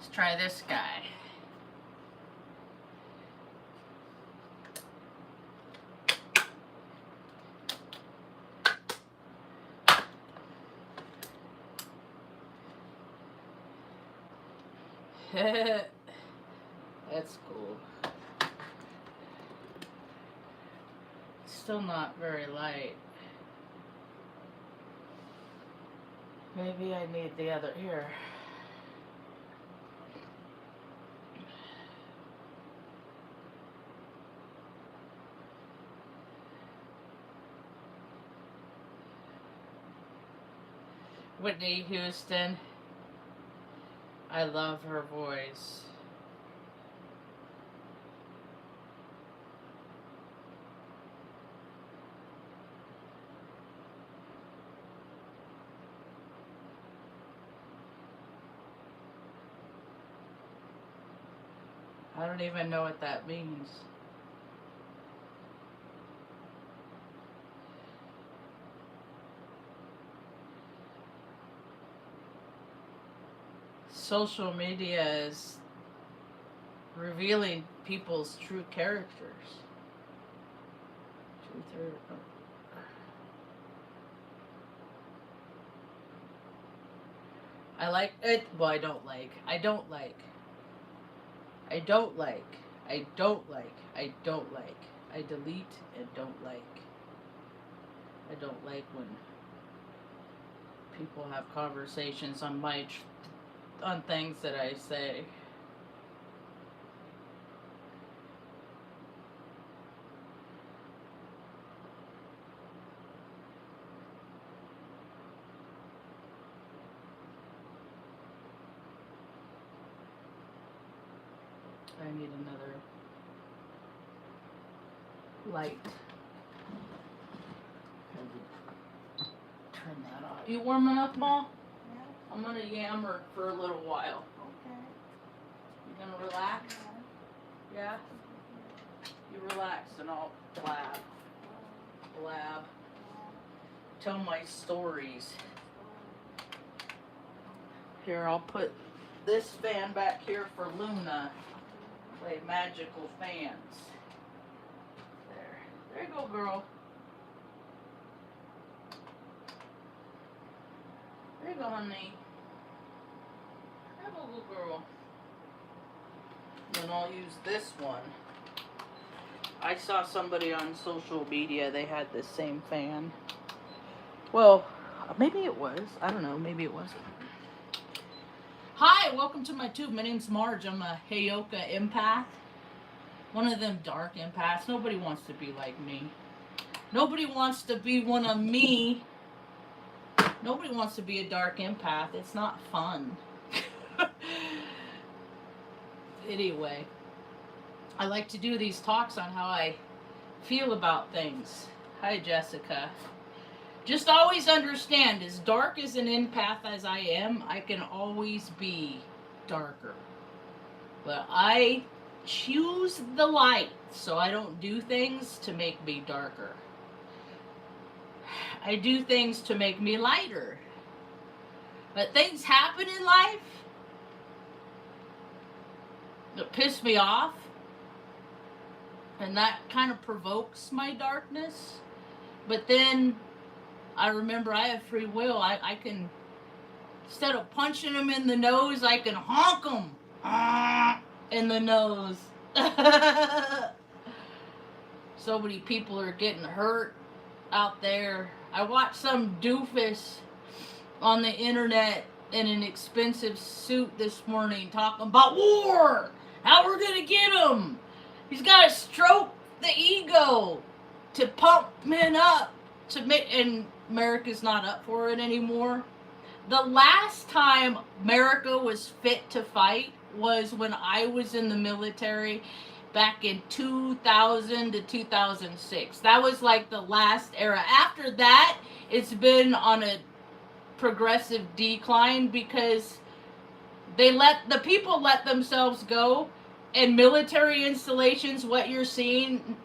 Let's try this guy. That's cool. Still not very light. Maybe I need the other here. Whitney Houston. I love her voice. I don't even know what that means. Social media is revealing people's true characters. I like it. Well, I don't like. I don't like. I don't like. I don't like. I don't like. I delete and don't like. I don't like when people have conversations on on things that I say. I need another light. Turn that off. You warm enough, Ma? Yeah. I'm gonna yammer for a little while. Okay. You gonna relax? Yeah? You relax and I'll blab. Blab. Tell my stories. Here, I'll put this fan back here for Luna. Play magical fans. There. There you go, girl. There you go, honey. There you go, little girl. Then I'll use this one. I saw somebody on social media, they had this same fan. Well, maybe it was. I don't know. Maybe it wasn't. Hi, welcome to my tube. My name's Marge. I'm a Heyoka empath. One of them dark empaths. Nobody wants to be like me. Nobody wants to be one of me. Nobody wants to be a dark empath. It's not fun. Anyway, I like to do these talks on how I feel about things. Hi, Jessica. Just always understand, as dark as an empath as I am, I can always be darker. But I choose the light, so I don't do things to make me darker. I do things to make me lighter. But things happen in life that piss me off, and that kind of provokes my darkness. But then I remember I have free will. I can, instead of punching them in the nose, I can honk them in the nose. So many people are getting hurt out there. I watched some doofus on the internet in an expensive suit this morning talking about war. How we're gonna get him. He's got to stroke the ego to pump men up to make, and America's not up for it anymore. The last time America was fit to fight was when I was in the military back in 2000 to 2006. That was like the last era. After that, it's been on a progressive decline because the people let themselves go, and military installations, what you're seeing,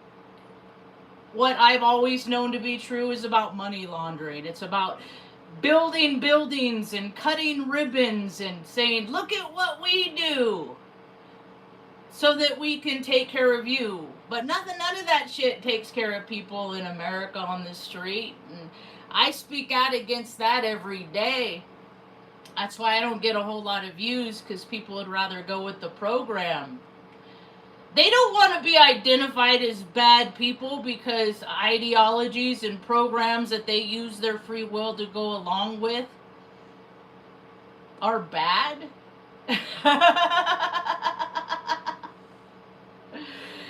what I've always known to be true, is about money laundering. It's about building buildings and cutting ribbons and saying, look at what we do, so that we can take care of you. But none of that shit takes care of people in America on the street. And I speak out against that every day. That's why I don't get a whole lot of views, because people would rather go with the program. They don't want to be identified as bad people because ideologies and programs that they use their free will to go along with are bad.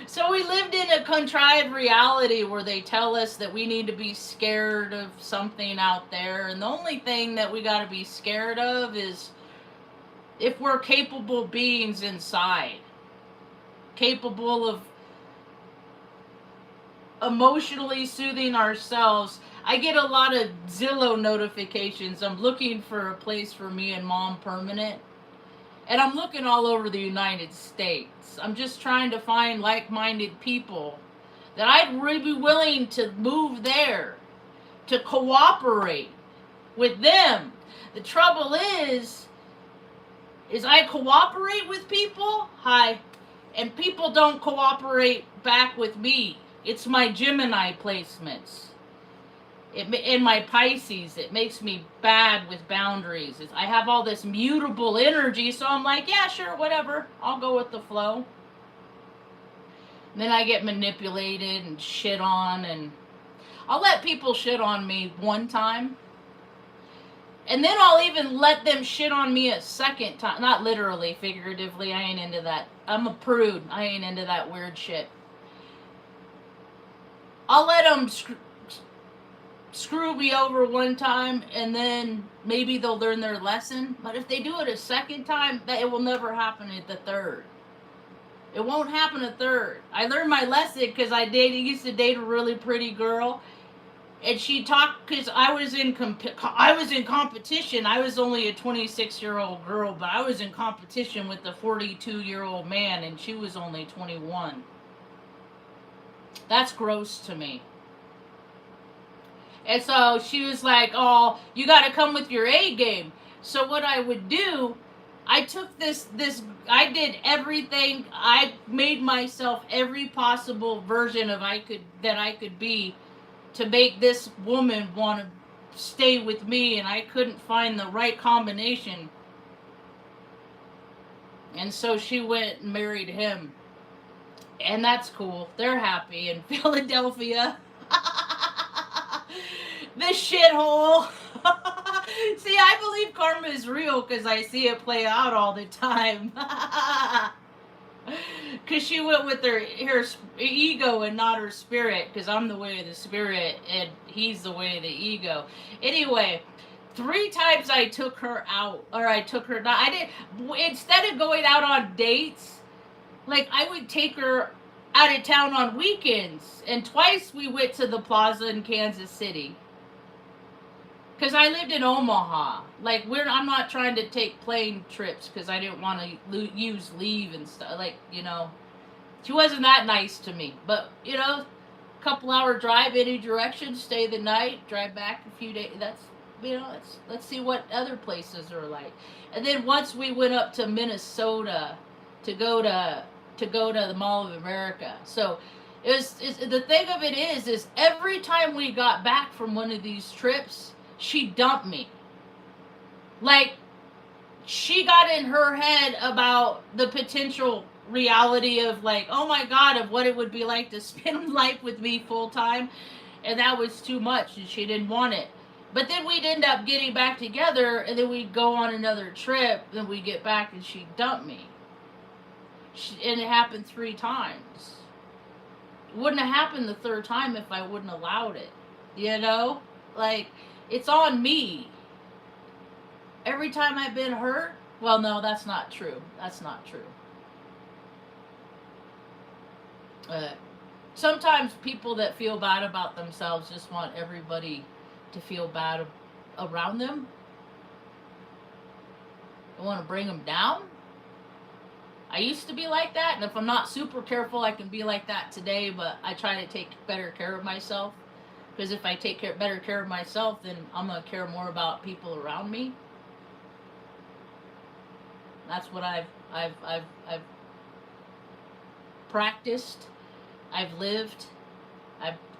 So we lived in a contrived reality where they tell us that we need to be scared of something out there, and the only thing that we got to be scared of is if we're capable beings inside, capable of emotionally soothing ourselves. I get a lot of Zillow notifications. I'm looking for a place for me and Mom permanent. And I'm looking all over the United States. I'm just trying to find like-minded people that I'd really be willing to move there, to cooperate with them. The trouble is I cooperate with people, and people don't cooperate back with me. It's my Gemini placements. In my Pisces, it makes me bad with boundaries. I have all this mutable energy, so I'm like, yeah, sure, whatever. I'll go with the flow. And then I get manipulated and shit on, and I'll let people shit on me one time. And then I'll even let them shit on me a second time. Not literally, figuratively. I ain't into that. I'm a prude. I ain't into that weird shit. I'll let them screw me over one time, and then maybe they'll learn their lesson. But if they do it a second time, it will never happen at the third. It won't happen a third. I learned my lesson because I used to date a really pretty girl, and she talked, because I was in competition. I was only a 26-year-old girl, but I was in competition with a 42-year-old man, and she was only 21. That's gross to me. And so she was like, oh, you got to come with your A game. So what I would do, I took I did everything. I made myself every possible version of that I could be to make this woman want to stay with me, and I couldn't find the right combination. And so she went and married him. And that's cool. They're happy in Philadelphia. This shithole. See, I believe karma is real because I see it play out all the time. Because she went with her ego and not her spirit, because I'm the way of the spirit and he's the way of the ego. Anyway, 3 times I took her out, or I took her, instead of going out on dates, like I would take her out of town on weekends, and twice we went to the plaza in Kansas City. Because I lived in Omaha. Like, I'm not trying to take plane trips because I didn't want to use leave and stuff. Like, she wasn't that nice to me. But, couple-hour drive any direction, stay the night, drive back a few days. That's, let's see what other places are like. And then once we went up to Minnesota to go to the Mall of America. So, the thing of it is every time we got back from one of these trips, she dumped me. Like, she got in her head about the potential reality of, like, oh my God, of what it would be like to spend life with me full time. And that was too much, and she didn't want it. But then we'd end up getting back together, and then we'd go on another trip, then we'd get back, and she'd dump me. And it happened 3 times. It wouldn't have happened the 3rd time if I wouldn't allowed it. Like, it's on me. Every time I've been hurt, well, no, that's not true. That's not true. Sometimes people that feel bad about themselves just want everybody to feel bad around them. They want to bring them down. I used to be like that, and if I'm not super careful, I can be like that today, but I try to take better care of myself. Because if I take better care of myself, then I'm gonna care more about people around me. That's what I've practiced. I've lived.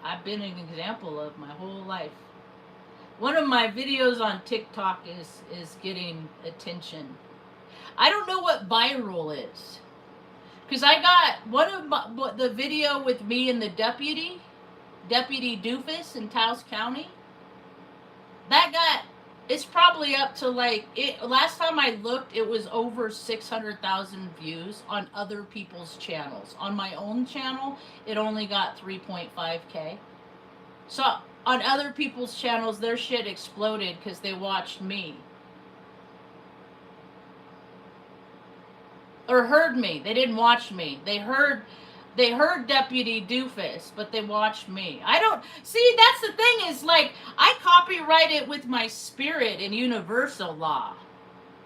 I've been an example of my whole life. One of my videos on TikTok is getting attention. I don't know what viral is, because I got the video with me and the Deputy Doofus in Taos County. That got, it's probably up to like, last time I looked, it was over 600,000 views on other people's channels. On my own channel, it only got 3.5K. So on other people's channels, their shit exploded because they watched me. Or heard me. They didn't watch me. They heard Deputy Doofus, but they watched me. I don't see, that's the thing, is like, I copyright it with my spirit in universal law.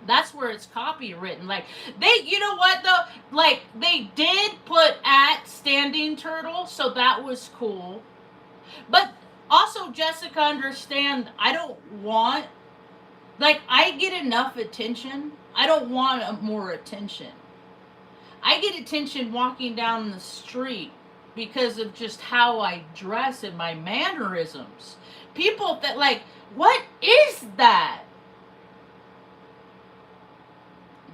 That's where it's copywritten. Like, they, you know what though? Like, they did put @standing turtle, so that was cool. But also, Jessica, understand, I don't want, like, I get enough attention. I don't want more attention. I get attention walking down the street because of just how I dress and my mannerisms. People that like, what is that?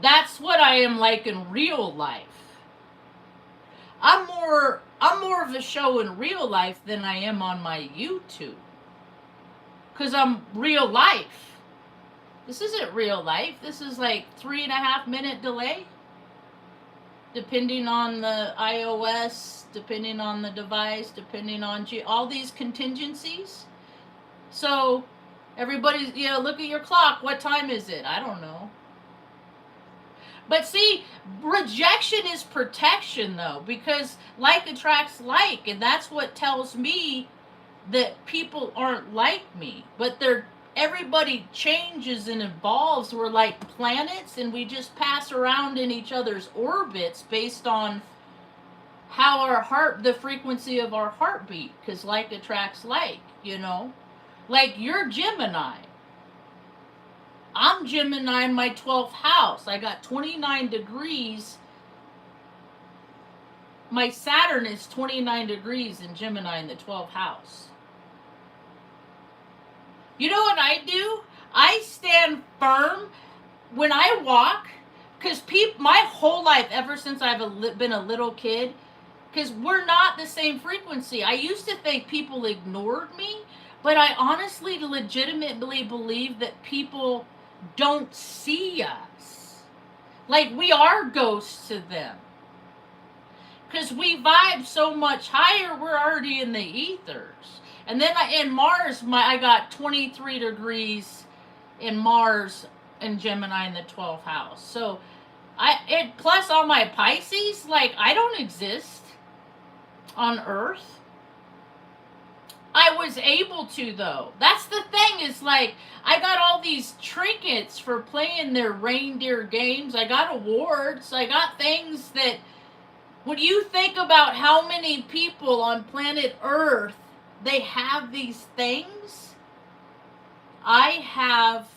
That's what I am like in real life. I'm more of a show in real life than I am on my YouTube. Because I'm real life. This isn't real life. This is like 3.5 minute delay. Depending on the iOS, depending on the device, depending on all these contingencies. So, everybody's, you know, look at your clock. What time is it? I don't know. But see, rejection is protection, though, because like attracts like, and that's what tells me that people aren't like me. But everybody changes and evolves. We're like planets, and we just pass around in each other's orbits based on how our the frequency of our heartbeat, because like attracts like, you know. Like, you're Gemini. I'm Gemini in my 12th house. I got 29 degrees. My Saturn is 29 degrees in Gemini in the 12th house. You know what I do? I stand firm when I walk, because my whole life, ever since I've been a little kid, because we're not the same frequency. I used to think people ignored me, but I honestly, legitimately believe that people don't see us. Like, we are ghosts to them. Because we vibe so much higher, we're already in the ethers. And then in Mars, I got 23 degrees in Mars and Gemini in the 12th house. So, plus all my Pisces, like, I don't exist on Earth. I was able to, though. That's the thing, is like, I got all these trinkets for playing their reindeer games. I got awards. I got things that, when you think about how many people on planet Earth, they have these things. I have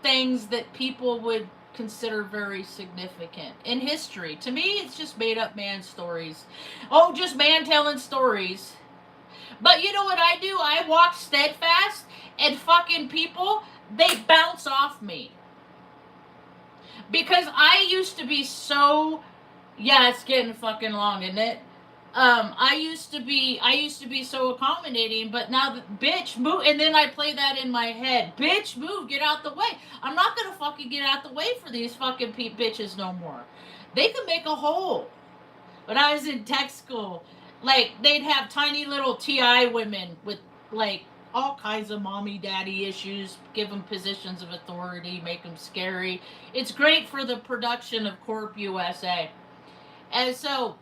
things that people would consider very significant in history. To me, it's just made up man stories. Oh, just man telling stories. But you know what I do? I walk steadfast, and fucking people, they bounce off me. Because I used to be so, yeah, it's getting fucking long, isn't it? I used to be so accommodating, but now, bitch, move, and then I play that in my head. Bitch, move, get out the way. I'm not gonna fucking get out the way for these fucking bitches no more. They could make a hole. When I was in tech school, like, they'd have tiny little TI women with, like, all kinds of mommy daddy issues, give them positions of authority, make them scary. It's great for the production of Corp USA. And so,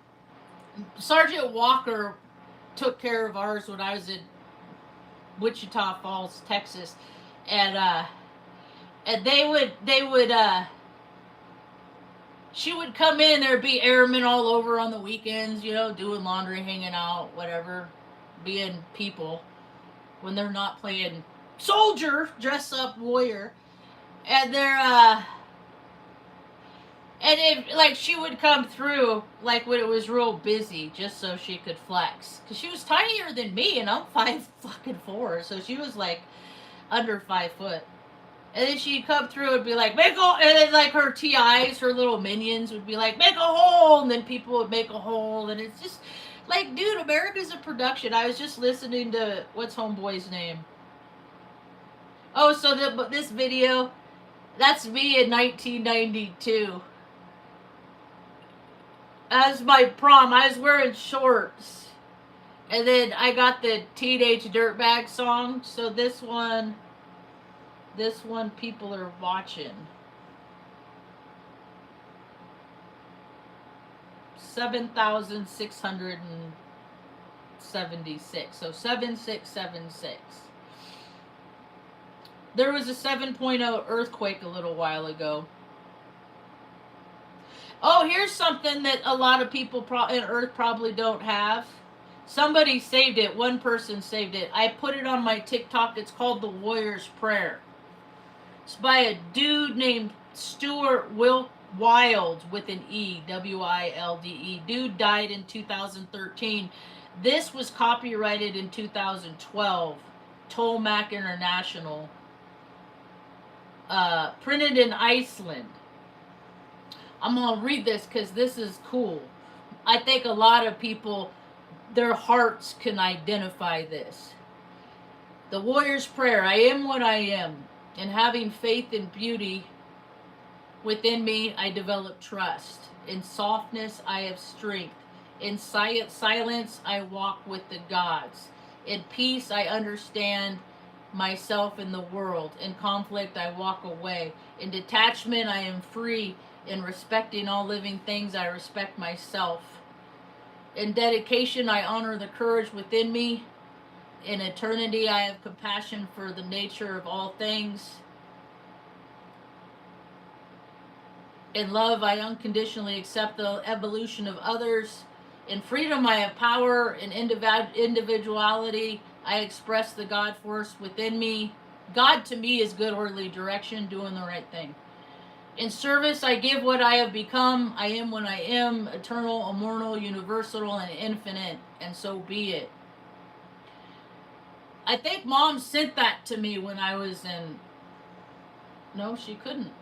Sergeant Walker took care of ours when I was in Wichita Falls, Texas, and she would come in, there'd be airmen all over on the weekends, you know, doing laundry, hanging out, whatever, being people when they're not playing soldier, dress up warrior. And they're, and if, like, she would come through, like, when it was real busy, just so she could flex. Because she was tinier than me, and I'm 5'4", so she was, like, under 5 foot. And then she'd come through and be like, make a, and then, like, her TIs, her little minions would be like, make a hole, and then people would make a hole, and it's just, like, dude, America's a production. I was just listening to, what's Homeboy's name? Oh, so this video, that's me in 1992. As my prom, I was wearing shorts. And then I got the Teenage Dirtbag song. So this one people are watching. 7,676. So 7676. There was a 7.0 earthquake a little while ago. Oh, here's something that a lot of people in Earth probably don't have. Somebody saved it. One person saved it. I put it on my TikTok. It's called The Warrior's Prayer. It's by a dude named Stuart Wilde with an E. W-I-L-D-E. Dude died in 2013. This was copyrighted in 2012. Tolmac International. Printed in Iceland. I'm going to read this because this is cool. I think a lot of people, their hearts can identify this. The Warrior's Prayer. I am what I am. And having faith in beauty within me, I develop trust. In softness, I have strength. In silence, I walk with the gods. In peace, I understand myself and the world. In conflict, I walk away. In detachment, I am free. In respecting all living things, I respect myself. In dedication, I honor the courage within me. In eternity, I have compassion for the nature of all things. In love, I unconditionally accept the evolution of others. In freedom, I have power. In individuality, I express the God force within me. God to me is good orderly direction, doing the right thing. In service, I give what I have become. I am what I am, eternal, immortal, universal, and infinite, and so be it. I think Mom sent that to me when I was in... No, she couldn't.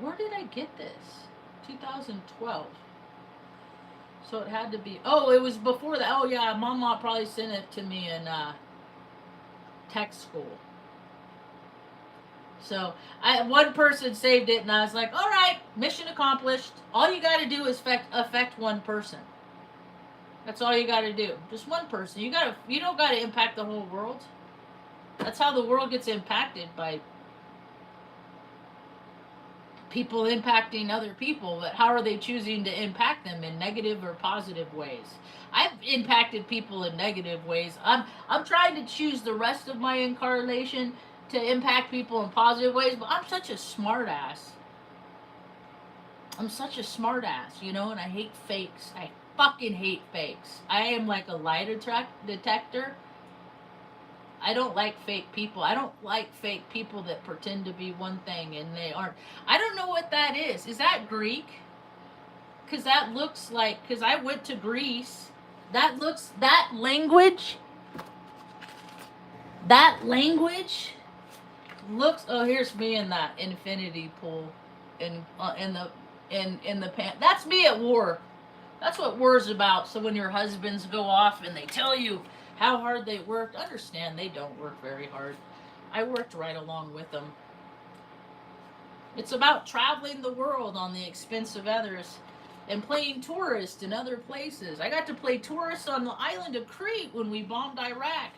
Where did I get this? 2012. So it had to be... Oh, it was before that. Oh, yeah, Mama probably sent it to me in tech school. So one person saved it, and I was like, all right, mission accomplished. All you got to do is affect one person. That's all you got to do. Just one person. You don't got to impact the whole world. That's how the world gets impacted, by people impacting other people. But how are they choosing to impact them, in negative or positive ways? I've impacted people in negative ways. I'm trying to choose the rest of my incarnation to impact people in positive ways, but I'm such a smart ass. I'm such a smart ass, you know, and I hate fakes. I fucking hate fakes. I am like a lie detector. I don't like fake people. I don't like fake people that pretend to be one thing and they aren't. I don't know what that is. Is that Greek? Because that looks like, because I went to Greece. That language looks, oh, here's me in that infinity pool in the pan. That's me at war. That's what war's about. So when your husbands go off and they tell you how hard they worked, understand they don't work very hard. I worked right along with them. It's about traveling the world on the expense of others and playing tourist in other places. I got to play tourist on the island of Crete when we bombed Iraq.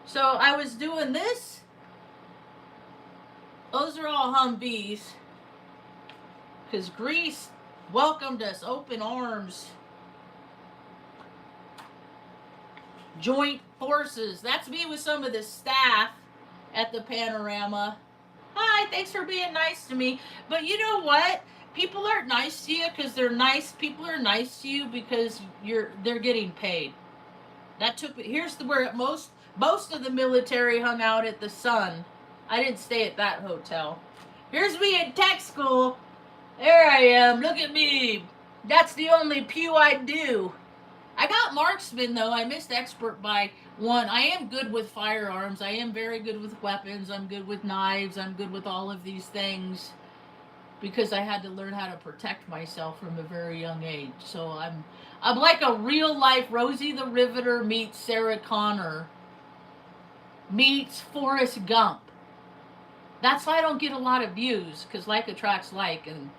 So I was doing this. Those are all Humvees. Because Greece welcomed us, open arms. Joint forces. That's me with some of the staff at the panorama. Hi, thanks for being nice to me. But you know what? people aren't nice to you because they're nice. People are nice to you because they're getting paid. That took here's the where most of the military hung out at the Sun. I didn't stay at that hotel. Here's me in tech school. There I am. Look at me. That's the only pew I do. I got marksman though. I missed expert by one. I am good with firearms. I am very good with weapons. I'm good with knives. I'm good with all of these things because I had to learn how to protect myself from a very young age. So I'm like a real life Rosie the Riveter meets Sarah Connor meets Forrest Gump. That's why I don't get a lot of views because like attracts like, and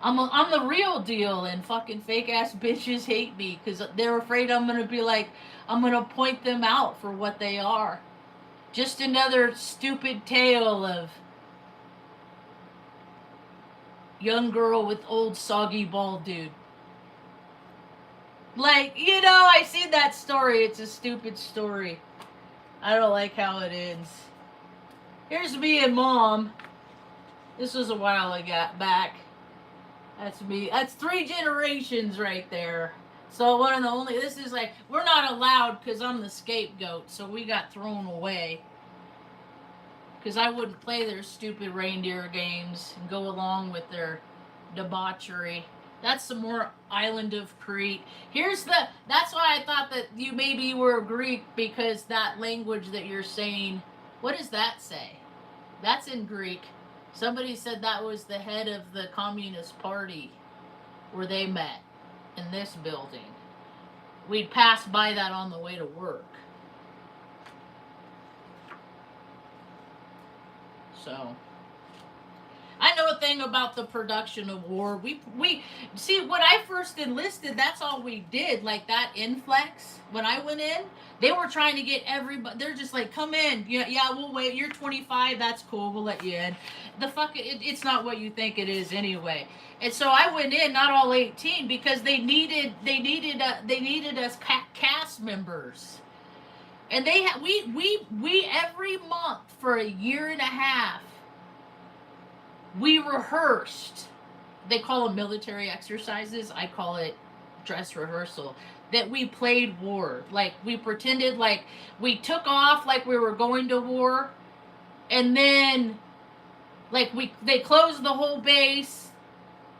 I'm the real deal, and fucking fake ass bitches hate me because they're afraid I'm gonna be like, I'm gonna point them out for what they are. Just another stupid tale of young girl with old soggy bald dude. Like, I see that story. It's a stupid story. I don't like how it ends. Here's me and mom. This was a while back. That's me. That's 3 generations right there. So one of the only, this is like, we're not allowed because I'm the scapegoat. So we got thrown away. Because I wouldn't play their stupid reindeer games and go along with their debauchery. That's some more Island of Crete. That's why I thought that maybe you were Greek, because that language that you're saying, what does that say? That's in Greek. Somebody said that was the head of the Communist Party where they met in this building. We'd pass by that on the way to work. So I know a thing about the production of war. We see, when I first enlisted, that's all we did. Like that inflex, when I went in, they were trying to get everybody. They're just like, come in. Yeah, we'll wait. You're 25. That's cool. We'll let you in. It's not what you think it is anyway. And so I went in, not all 18, because they needed us cast members. And we every month for a year and a half, we rehearsed. They call them military exercises. I call it dress rehearsal. That we played war. Like, we pretended like we took off like we were going to war. And then, like, they closed the whole base.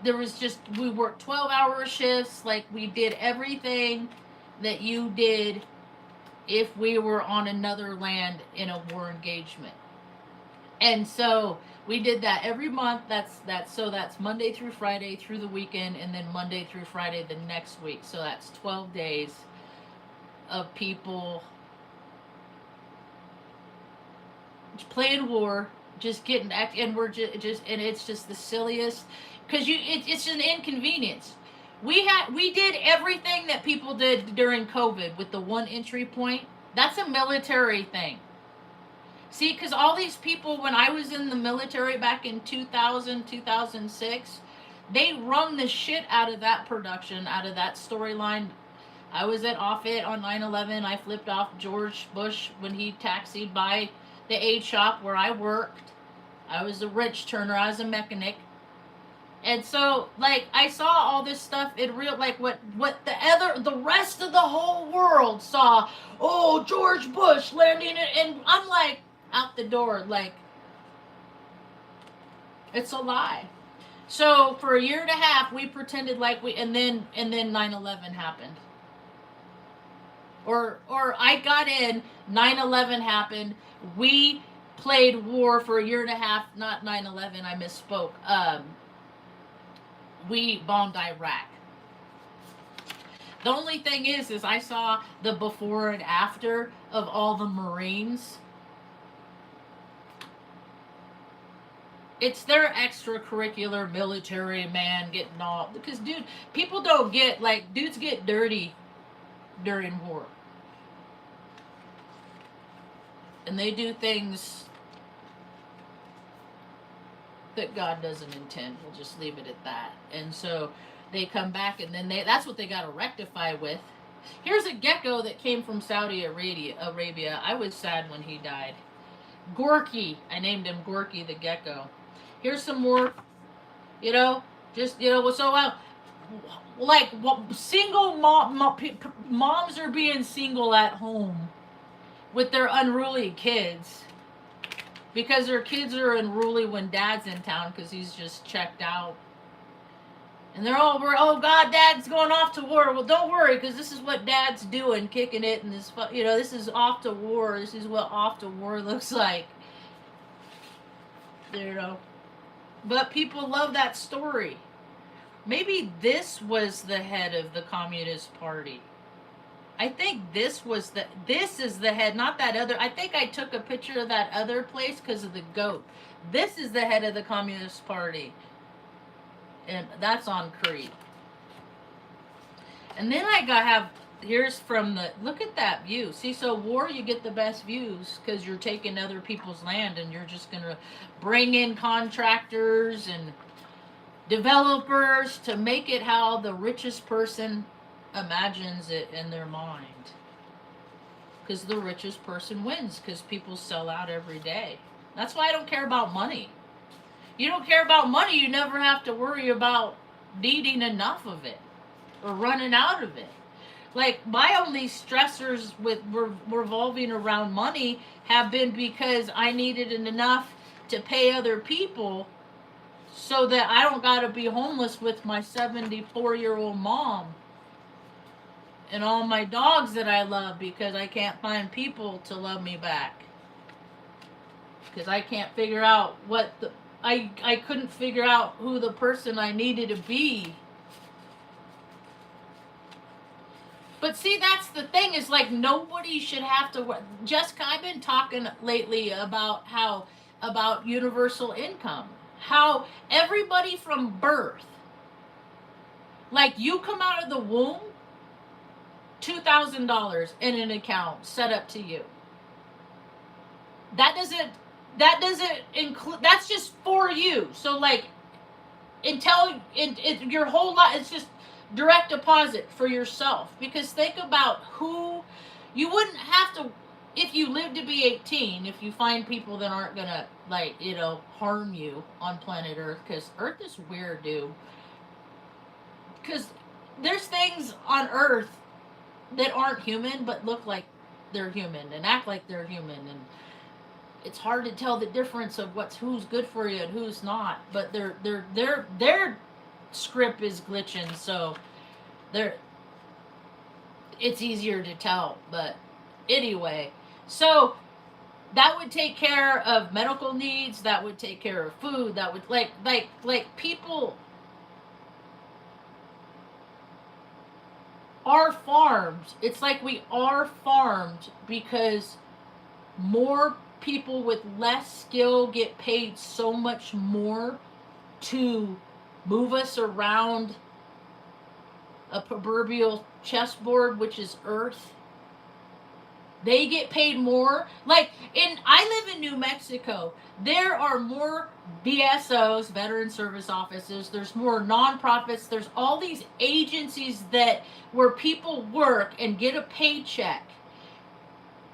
We worked 12-hour shifts. Like, we did everything that you did if we were on another land in a war engagement. And so we did that every month. That's Monday through Friday through the weekend, and then Monday through Friday the next week. So that's 12 days of people playing war, just getting and we're just and it's just the silliest, because it's an inconvenience. We did everything that people did during COVID with the one entry point. That's a military thing. See, because all these people, when I was in the military back in 2000, 2006, they wrung the shit out of that production, out of that storyline. I was at Offutt on 9/11. I flipped off George Bush when he taxied by the aid shop where I worked. I was a wrench turner. I was a mechanic. And so, like, I saw all this stuff in real, like, what the rest of the whole world saw. Oh, George Bush landing it, and I'm like, out the door, like, it's a lie. So for a year and a half, we pretended like and then 9/11 happened. Or I got in, 9/11 happened. We played war for a year and a half. Not 9/11. I misspoke. We bombed Iraq. The only thing is I saw the before and after of all the Marines. It's their extracurricular military man getting all, because people don't get, like, dudes get dirty during war. And they do things that God doesn't intend. We'll just leave it at that. And so they come back, and then that's what they got to rectify with. Here's a gecko that came from Saudi Arabia. I was sad when he died. Gorky. I named him Gorky the gecko. Here's some more, Just, so like single moms are being single at home with their unruly kids because their kids are unruly when dad's in town because he's just checked out. And they're all worried, oh God, dad's going off to war. Well, don't worry, because this is what dad's doing, kicking it, and this is off to war. This is what off to war looks like. But people love that story. Maybe this was the head of the Communist Party. I think this is the head, not that other. I think I took a picture of that other place because of the goat. This is the head of the Communist Party. And that's on Crete. And then here's from look at that view. See, so war, you get the best views because you're taking other people's land and you're just going to bring in contractors and developers to make it how the richest person imagines it in their mind. Because the richest person wins because people sell out every day. That's why I don't care about money. You don't care about money, you never have to worry about needing enough of it or running out of it. Like, my only stressors with revolving around money have been because I needed enough to pay other people so that I don't got to be homeless with my 74-year-old mom and all my dogs that I love because I can't find people to love me back. Because I can't figure out I couldn't figure out who the person I needed to be. But see, that's the thing, is like nobody should have to work. Jessica, I've been talking lately about universal income. How everybody from birth, like you come out of the womb, $2,000 in an account set up to you. That doesn't include, that's just for you. So like until your whole life, it's just direct deposit for yourself. Because think about who you wouldn't have to, if you live to be 18, if you find people that aren't gonna harm you on planet Earth, because Earth is weird, dude. Because there's things on Earth that aren't human but look like they're human and act like they're human, and it's hard to tell the difference of who's good for you and who's not. But their script is glitching, so it's easier to tell. But anyway, so that would take care of medical needs. That would take care of food. That would like people are farmed. It's like we are farmed because more people with less skill get paid so much more to move us around a proverbial chessboard, which is Earth. They get paid more. Like, I live in New Mexico. There are more VSOs, Veteran Service Offices. There's more nonprofits. There's all these agencies where people work and get a paycheck.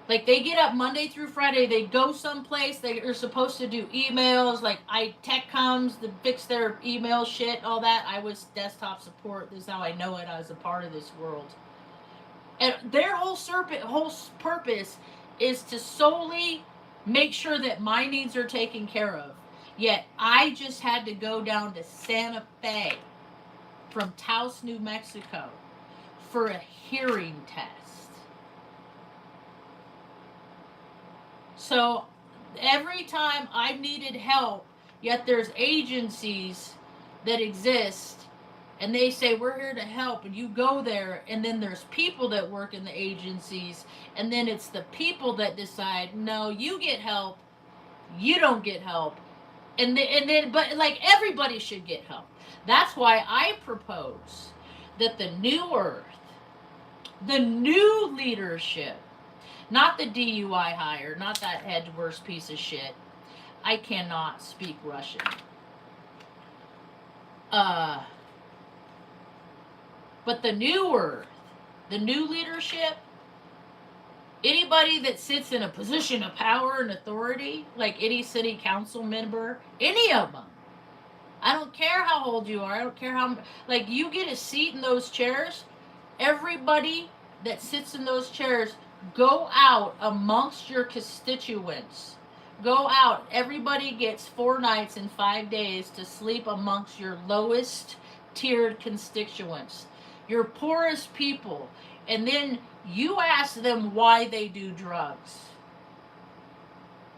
Like, they get up Monday through Friday, they go someplace, they are supposed to do emails, like tech comes to fix their email shit, all that. I was desktop support. This is how I know it. I was a part of this world. And their whole purpose is to solely make sure that my needs are taken care of. Yet, I just had to go down to Santa Fe from Taos, New Mexico for a hearing test. So every time I've needed help, yet there's agencies that exist and they say, we're here to help, and you go there, and then there's people that work in the agencies, and then it's the people that decide, no, you get help, you don't get help, but like everybody should get help. That's why I propose that the new Earth, the new leadership, not the DUI hire, not that Edgeworth piece of shit. I cannot speak Russian. But the new Earth, the new leadership, anybody that sits in a position of power and authority, like any city council member, any of them, I don't care how old you are. I don't care how, like, you get a seat in those chairs. Everybody that sits in those chairs, go out amongst your constituents. Go out. Everybody gets 4 nights and 5 days to sleep amongst your lowest tiered constituents, your poorest people. And then you ask them why they do drugs.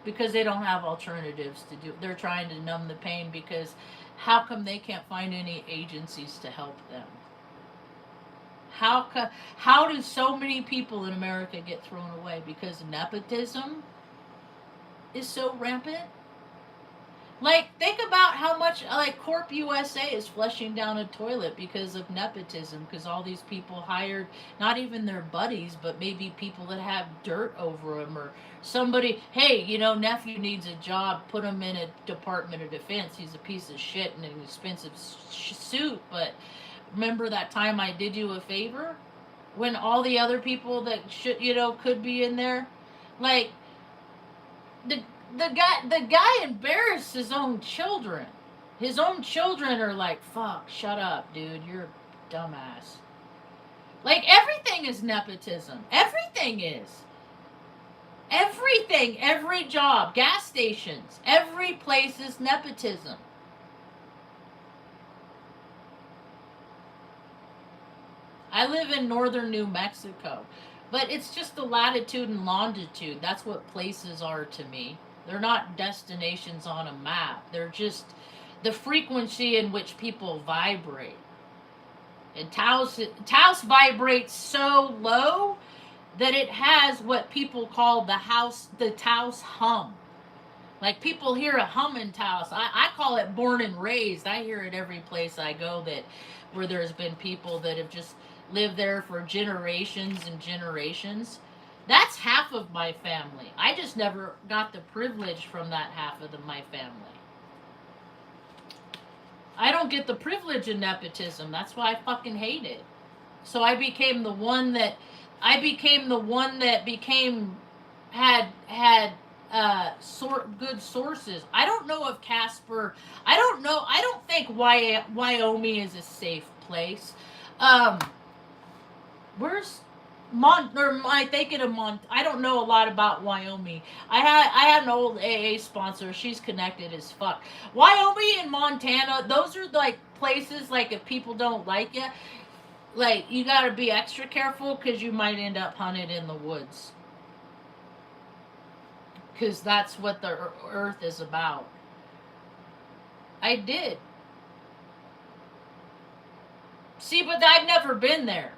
Because they don't have alternatives to do. They're trying to numb the pain because how come they can't find any agencies to help them? How do so many people in America get thrown away? Because nepotism is so rampant. Like, think about how much, like, Corp USA is flushing down a toilet because of nepotism, because all these people hired not even their buddies, but maybe people that have dirt over them, or somebody, hey, you know, nephew needs a job, put him in a Department of Defense. He's a piece of shit in an expensive suit, but remember that time I did you a favor? When all the other people that should, you know, could be in there? Like, the guy embarrassed his own children. His own children are like, fuck, shut up, dude, you're a dumbass. Like, everything is nepotism. Everything is. Everything, every job, gas stations, every place is nepotism. I live in northern New Mexico, but it's just the latitude and longitude. That's what places are to me. They're not destinations on a map. They're just the frequency in which people vibrate. And Taos vibrates so low that it has what people call the Taos hum. Like, people hear a hum in Taos. I call it born and raised. I hear it every place I go, that where there's been people that have just lived there for generations and generations. That's half of my family. I just never got the privilege from that half of my family. I don't get the privilege of nepotism. That's why I fucking hate it. So I became the one that had good sources. I don't know if Casper. I don't think Wyoming is a safe place. Where's I thinking of I don't know a lot about Wyoming. I had an old AA sponsor. She's connected as fuck. Wyoming and Montana, those are like places, like, if people don't like you, like, you gotta be extra careful because you might end up hunted in the woods. Because that's what the earth is about. I did. See, but I've never been there.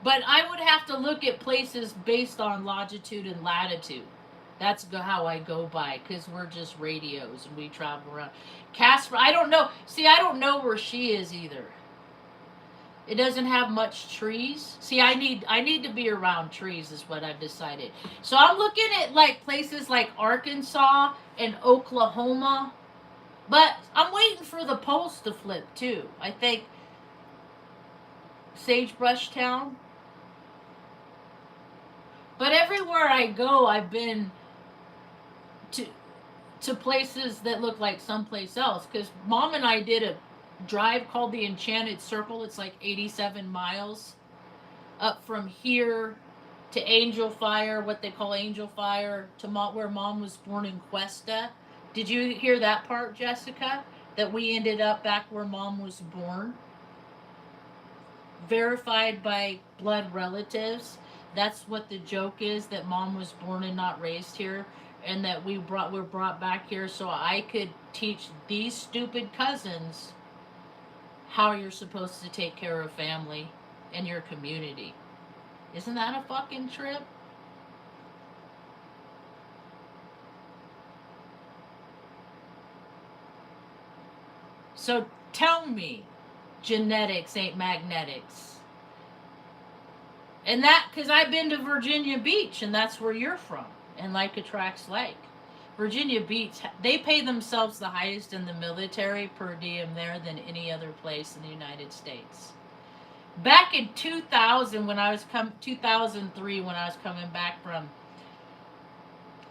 But I would have to look at places based on longitude and latitude. That's how I go by, because we're just radios and we travel around. Casper, I don't know. See, I don't know where she is either. It doesn't have much trees. See, I need to be around trees is what I've decided. So I'm looking at, like, places like Arkansas and Oklahoma. But I'm waiting for the poles to flip too. I think Sagebrush Town. But everywhere I go, I've been to places that look like someplace else. Because Mom and I did a drive called the Enchanted Circle. It's like 87 miles up from here to Angel Fire, what they call Angel Fire, to where Mom was born in Cuesta. Did you hear that part, Jessica? That we ended up back where Mom was born? Verified by blood relatives. That's what the joke is, that Mom was born and not raised here, and that were brought back here so I could teach these stupid cousins how you're supposed to take care of family and your community. Isn't that a fucking trip? So tell me, genetics ain't magnetics. And that, because I've been to Virginia Beach, and that's where you're from, and like attracts like. Virginia Beach, they pay themselves the highest in the military per diem there than any other place in the United States. Back in 2000, 2003, when I was coming back from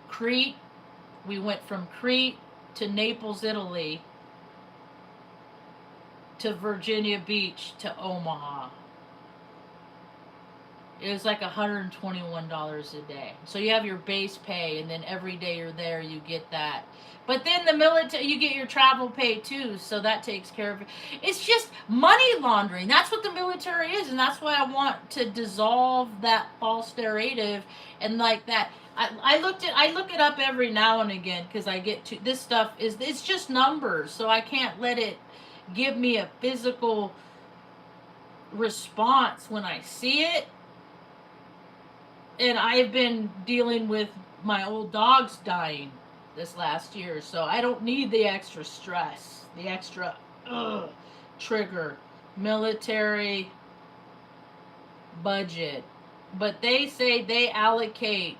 Crete, we went from Crete to Naples, Italy, to Virginia Beach to Omaha. It was like $121 a day. So you have your base pay, and then every day you're there, you get that. But then the military, you get your travel pay too, so that takes care of it. It's just money laundering. That's what the military is, and that's why I want to dissolve that false narrative and like that. I look it up every now and again because I get to this stuff is it's just numbers, so I can't let it give me a physical response when I see it. And I've been dealing with my old dogs dying this last year, so I don't need the extra stress, the extra trigger, military budget. But they say they allocate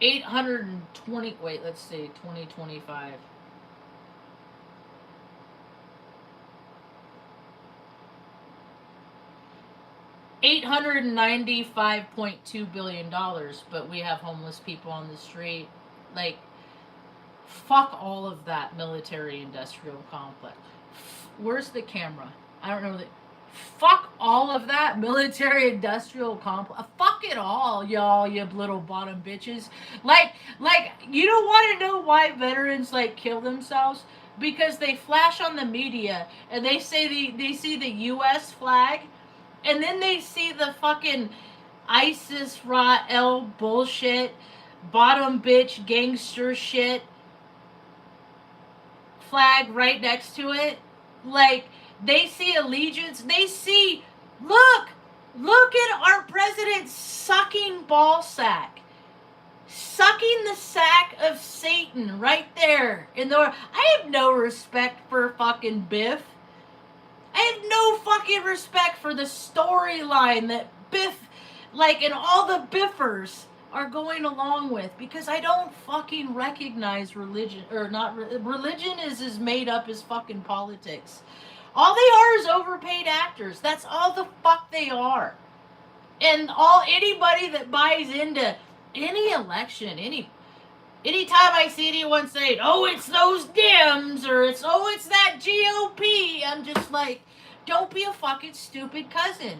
820, wait, let's see, 2025. $895.2 billion, but we have homeless people on the street. Like, fuck all of that military industrial complex. Where's the camera? I don't know that. Fuck all of that military industrial complex. Fuck it all, y'all, you little bottom bitches. Like, you don't want to know why veterans like kill themselves? Because they flash on the media and they say they see the U.S. flag. And then they see the fucking ISIS Rael bullshit, bottom bitch gangster shit flag right next to it. Like, they see allegiance. They see, look at our president sucking ball sack. Sucking the sack of Satan right there. I have no respect for fucking Biff. I have no fucking respect for the storyline that Biff, like, and all the Biffers are going along with, because I don't fucking recognize religion, or not, religion is as made up as fucking politics. All they are is overpaid actors. That's all the fuck they are. And anybody that buys into any election, anytime I see anyone say, oh, it's those Dems, or it's that GOP, I'm just like, don't be a fucking stupid cousin.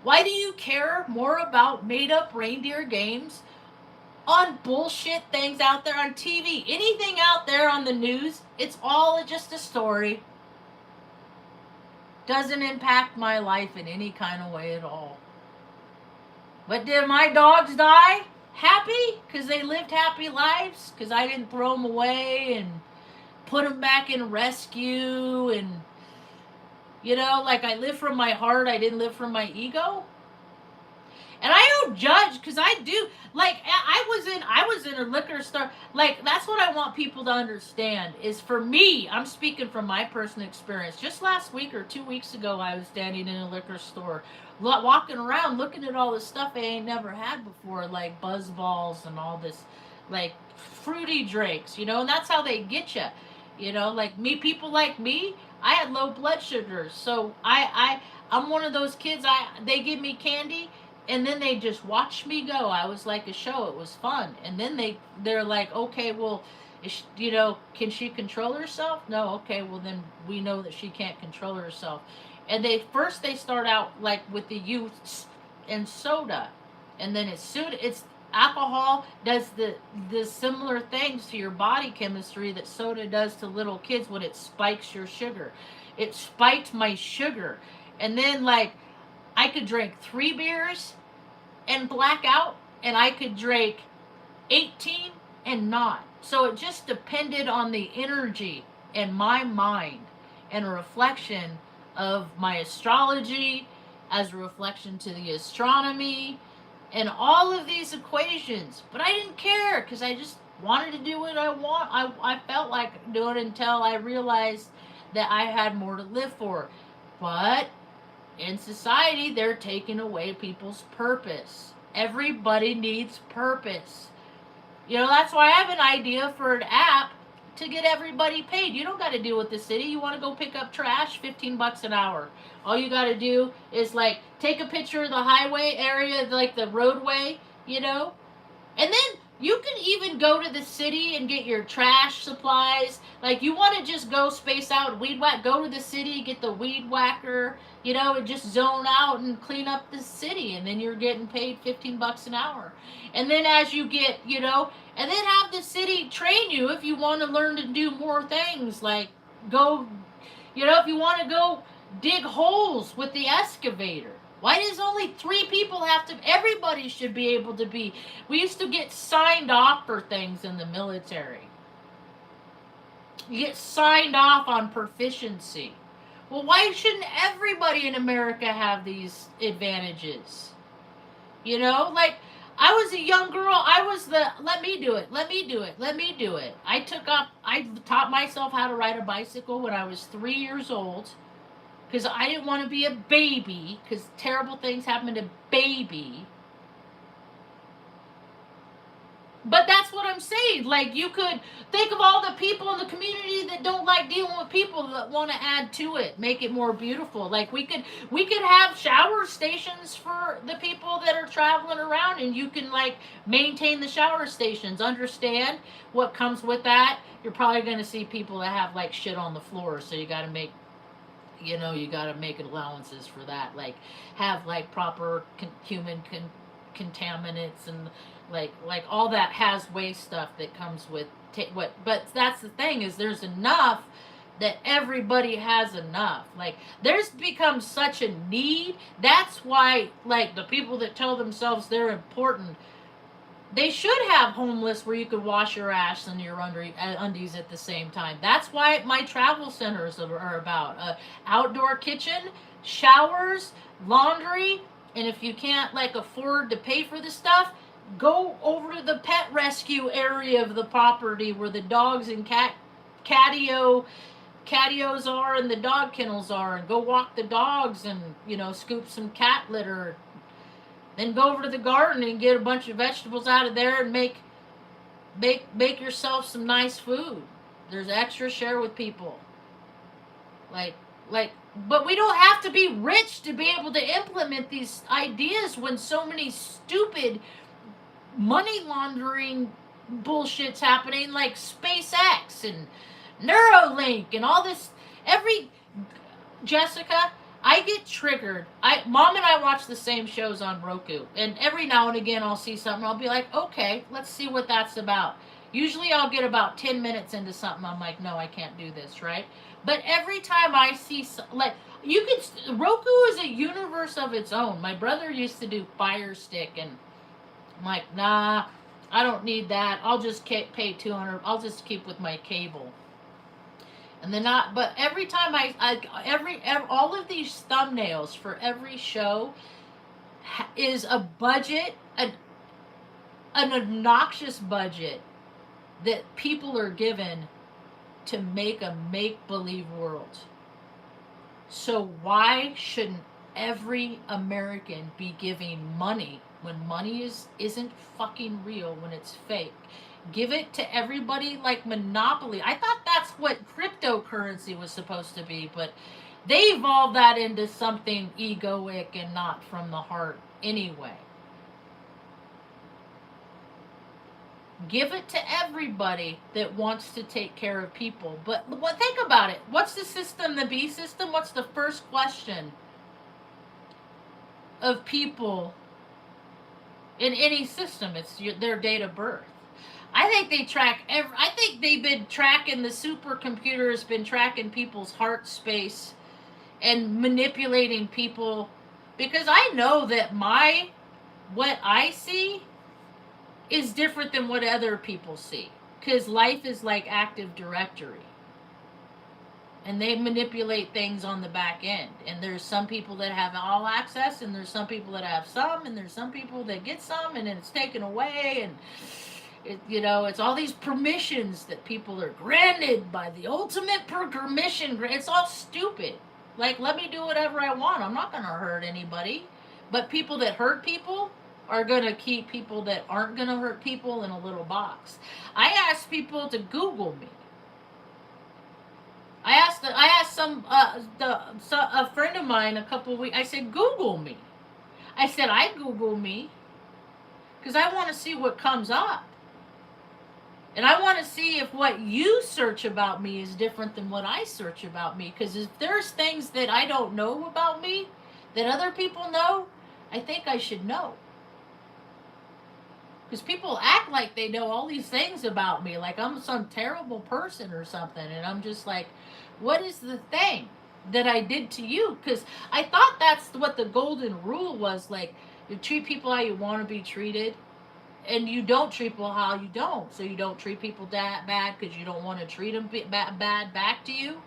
Why do you care more about made-up reindeer games on bullshit things out there on TV? Anything out there on the news, it's all just a story. Doesn't impact my life in any kind of way at all. But did my dogs die? Happy? Because they lived happy lives? Because I didn't throw them away and put them back in rescue and, you know, like I live from my heart, I didn't live from my ego? And I don't judge, because I do. Like, I was in a liquor store. Like, that's what I want people to understand, is for me, I'm speaking from my personal experience. Just last week or 2 weeks ago, I was standing in a liquor store, walking around, looking at all this stuff I ain't never had before, like buzz balls and all this, like, fruity drinks, you know, and that's how they get you. You know, like me, people like me, I had low blood sugar, so I'm one of those kids, they give me candy, and then they just watch me go. I was like a show. It was fun. And then they're like, okay, well, you know, can she control herself? No. Okay, well, then we know that she can't control herself. And they start out like with the youths and soda. And then it's alcohol does the similar things to your body chemistry that soda does to little kids when it spikes your sugar. It spiked my sugar. And then, like, I could drink 3 beers and black out, and I could drink 18 and not. So it just depended on the energy in my mind and a reflection of my astrology as a reflection to the astronomy and all of these equations. But I didn't care, because I just wanted to do what I want. I felt like doing it until I realized that I had more to live for. But in society, they're taking away people's purpose. Everybody needs purpose. You know, that's why I have an idea for an app to get everybody paid. You don't got to deal with the city. You want to go pick up trash, $15 an hour. All you got to do is, like, take a picture of the highway area, like the roadway, you know, and then You can even go to the city and get your trash supplies. Like, you want to just go space out, weed whack, go to the city, get the weed whacker, and just zone out and clean up the city. And then you're getting paid $15 an hour. And then as you get, and then have the city train you if you want to learn to do more things. Like, go, if you want to go dig holes with the excavator. Why does only 3 people have to? Everybody should be able to be. We used to get signed off for things in the military. You get signed off on proficiency. Well, why shouldn't everybody in America have these advantages? Like, I was a young girl. I was let me do it. Let me do it. Let me do it. I taught myself how to ride a bicycle when I was 3 years old. Because I didn't want to be a baby, because terrible things happen to baby. But that's what I'm saying. Like, you could think of all the people in the community that don't like dealing with people that want to add to it, make it more beautiful. Like, we could have shower stations for the people that are traveling around, and you can, like, maintain the shower stations. Understand what comes with that? You're probably going to see people that have, like, shit on the floor, so you got to make allowances for that. Like, have, like, proper human contaminants and like all that has waste stuff that comes with but that's the thing, is there's enough that everybody has enough. Like, there's become such a need. That's why, like, the people that tell themselves they're important, they should have homeless where you could wash your ass and your undies at the same time. That's why my travel centers are about outdoor kitchen, showers, laundry, and if you can't, like, afford to pay for the stuff, go over to the pet rescue area of the property where the dogs and catios are and the dog kennels are, and go walk the dogs and, scoop some cat litter. Then go over to the garden and get a bunch of vegetables out of there and make yourself some nice food. There's extra, share with people. But we don't have to be rich to be able to implement these ideas when so many stupid money laundering bullshit's happening, like SpaceX and Neuralink and all this. Jessica, I get triggered. Mom and I watch the same shows on Roku, and every now and again I'll see something, I'll be like, okay, let's see what that's about. Usually I'll get about 10 minutes into something, I'm like, no, I can't do this, right? But every time I see, Roku is a universe of its own. My brother used to do Fire Stick, and I'm like, nah, I don't need that. I'll just pay $200. I'll just keep with my cable. And then but every time all of these thumbnails for every show is a budget, an obnoxious budget that people are given to make a make-believe world. So why shouldn't every American be giving money when money isn't fucking real, when it's fake? Give it to everybody like Monopoly. I thought that's what cryptocurrency was supposed to be, but they evolved that into something egoic and not from the heart anyway. Give it to everybody that wants to take care of people. But think about it. What's the system, the B system? What's the first question of people in any system? It's their date of birth. I think they track I think they've been tracking, the supercomputer has been tracking people's heart space and manipulating people, because I know that what I see is different than what other people see, because life is like Active Directory, and they manipulate things on the back end, and there's some people that have all access, and there's some people that have some, and there's some people that get some and then it's taken away, and it's all these permissions that people are granted by the ultimate permission. It's all stupid. Like, let me do whatever I want. I'm not going to hurt anybody. But people that hurt people are going to keep people that aren't going to hurt people in a little box. I asked people to Google me. I asked a friend of mine a couple of weeks. I said, Google me. I said, I Google me because I want to see what comes up. And I want to see if what you search about me is different than what I search about me. Because if there's things that I don't know about me that other people know, I think I should know. Because people act like they know all these things about me, like I'm some terrible person or something. And I'm just like, what is the thing that I did to you? Because I thought that's what the golden rule was, like, you treat people how you want to be treated, and you don't treat people how you don't. So you don't treat people that bad because you don't want to treat them bad back to you.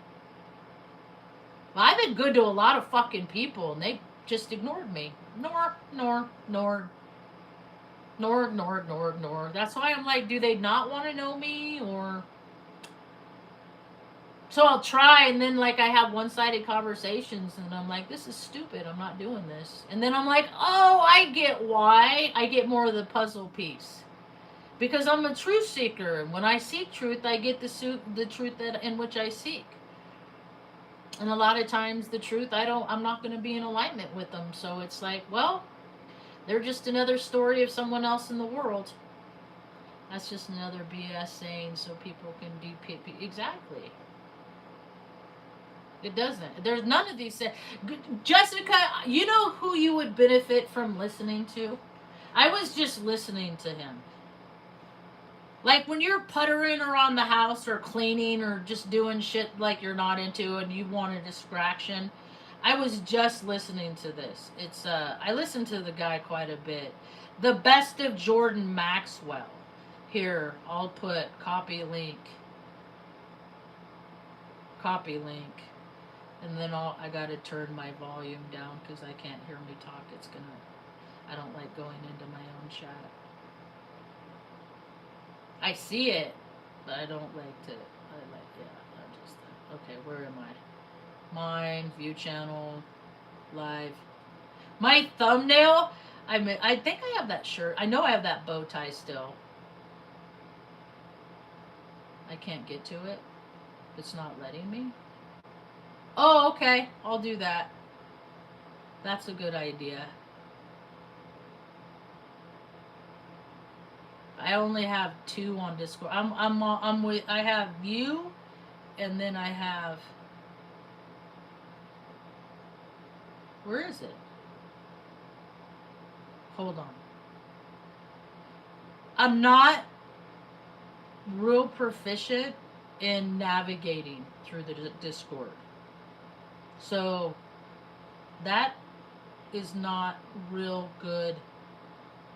Well, I've been good to a lot of fucking people, and they just ignored me. Ignored. That's why I'm like, do they not want to know me, or? So I'll try, and then like I have one-sided conversations, and I'm like, this is stupid. I'm not doing this. And then I'm like, oh, I get why. I get more of the puzzle piece. Because I'm a truth seeker, and when I seek truth, I get the truth that in which I seek. And a lot of times, the truth I'm not going to be in alignment with them. So it's like, well, they're just another story of someone else in the world. That's just another BS saying so people can be exactly. It doesn't. There's none of these. Jessica, you know who you would benefit from listening to? I was just listening to him. Like when you're puttering around the house or cleaning or just doing shit like you're not into and you want a distraction. I was just listening to this. I listen to the guy quite a bit. The Best of Jordan Maxwell. Here, I'll put copy link. And then I gotta turn my volume down because I can't hear me talk. I don't like going into my own chat. I see it, but I don't like to. Okay, where am I? Mine, view channel, live. My thumbnail. I think I have that shirt. I know I have that bow tie still. I can't get to it. It's not letting me. Oh, okay. I'll do that. That's a good idea. I only have 2 on Discord. I'm with. I have you, and then I have. Where is it? Hold on. I'm not real proficient in navigating through the Discord. So that is not real good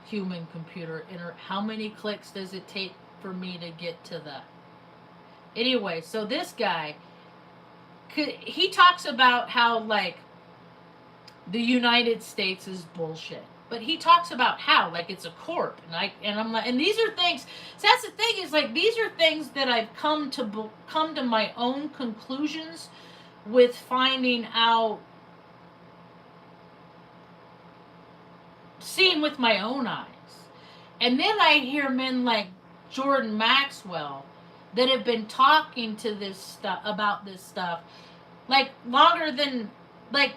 human computer. How many clicks does it take for me to get to the... Anyway, so this guy, he talks about how like the United States is bullshit. But he talks about how, like, it's a corp, and I'm like, and these are things. So that's the thing, is like these are things that I've come to my own conclusions with finding out, seeing with my own eyes. And then I hear men like Jordan Maxwell that have been talking to this stuff about this stuff, like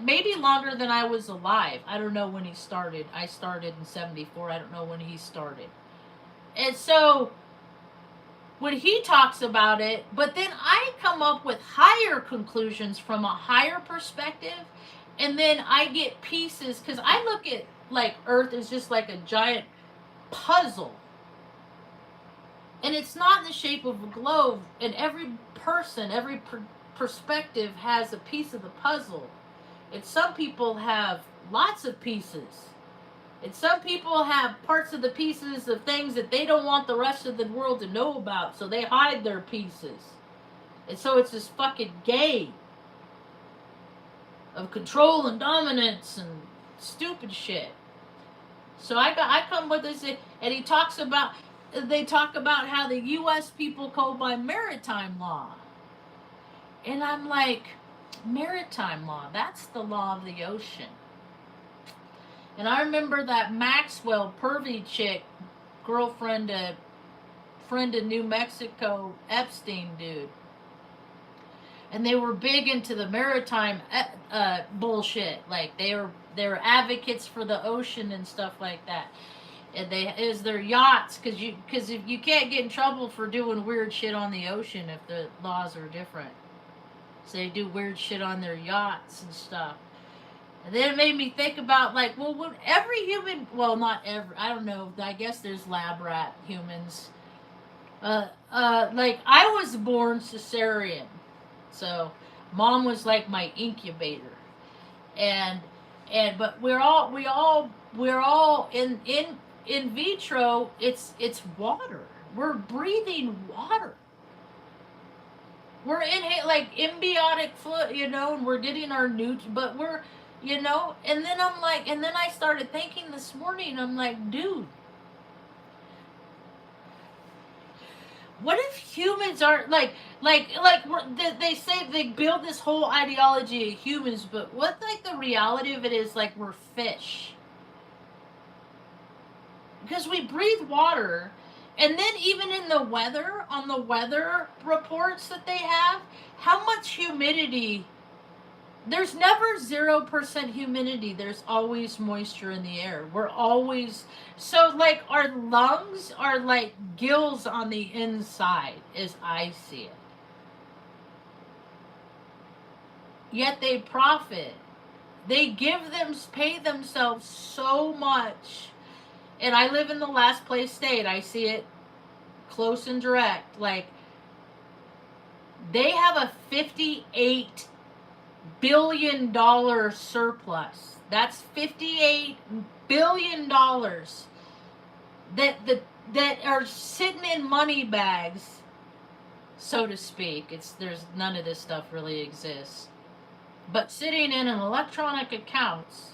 maybe longer than I was alive. I don't know when he started. I started in 74. I don't know when he started. And so when he talks about it, but then I come up with higher conclusions from a higher perspective, and then I get pieces, because I look at like Earth as just like a giant puzzle. And it's not in the shape of a globe, and every person, every perspective has a piece of the puzzle. And some people have lots of pieces. And some people have parts of the pieces of things that they don't want the rest of the world to know about, so they hide their pieces. And so it's this fucking game of control and dominance and stupid shit. So I come with this, and they talk about how the U.S. people go by maritime law. And I'm like, maritime law, that's the law of the ocean. And I remember that Maxwell pervy chick, friend of New Mexico, Epstein dude. And they were big into the maritime bullshit. Like they were advocates for the ocean and stuff like that. And is their yachts, because if you can't get in trouble for doing weird shit on the ocean if the laws are different. So they do weird shit on their yachts and stuff. And then it made me think about, like, well, would every human, well, not every, I don't know, I guess there's lab rat humans. Like, I was born cesarean. So, mom was like my incubator. And, but we're all in vitro, it's water. We're breathing water. We're in like embiotic fluid, and we're getting our but we're, and then I'm like, and then I started thinking this morning, I'm like, dude, what if humans are they say they build this whole ideology of humans, but what, like, the reality of it is, like, we're fish. Because we breathe water, and then even in the weather, on the weather reports that they have, how much humidity, there's never 0% humidity. There's always moisture in the air. We're always, so, like, our lungs are like gills on the inside, as I see it. Yet they profit. They pay themselves so much. And I live in the last place state. I see it close and direct. Like, they have a $58 billion surplus. That's $58 billion that are sitting in money bags, so to speak. There's none of this stuff really exists, but sitting in an electronic accounts.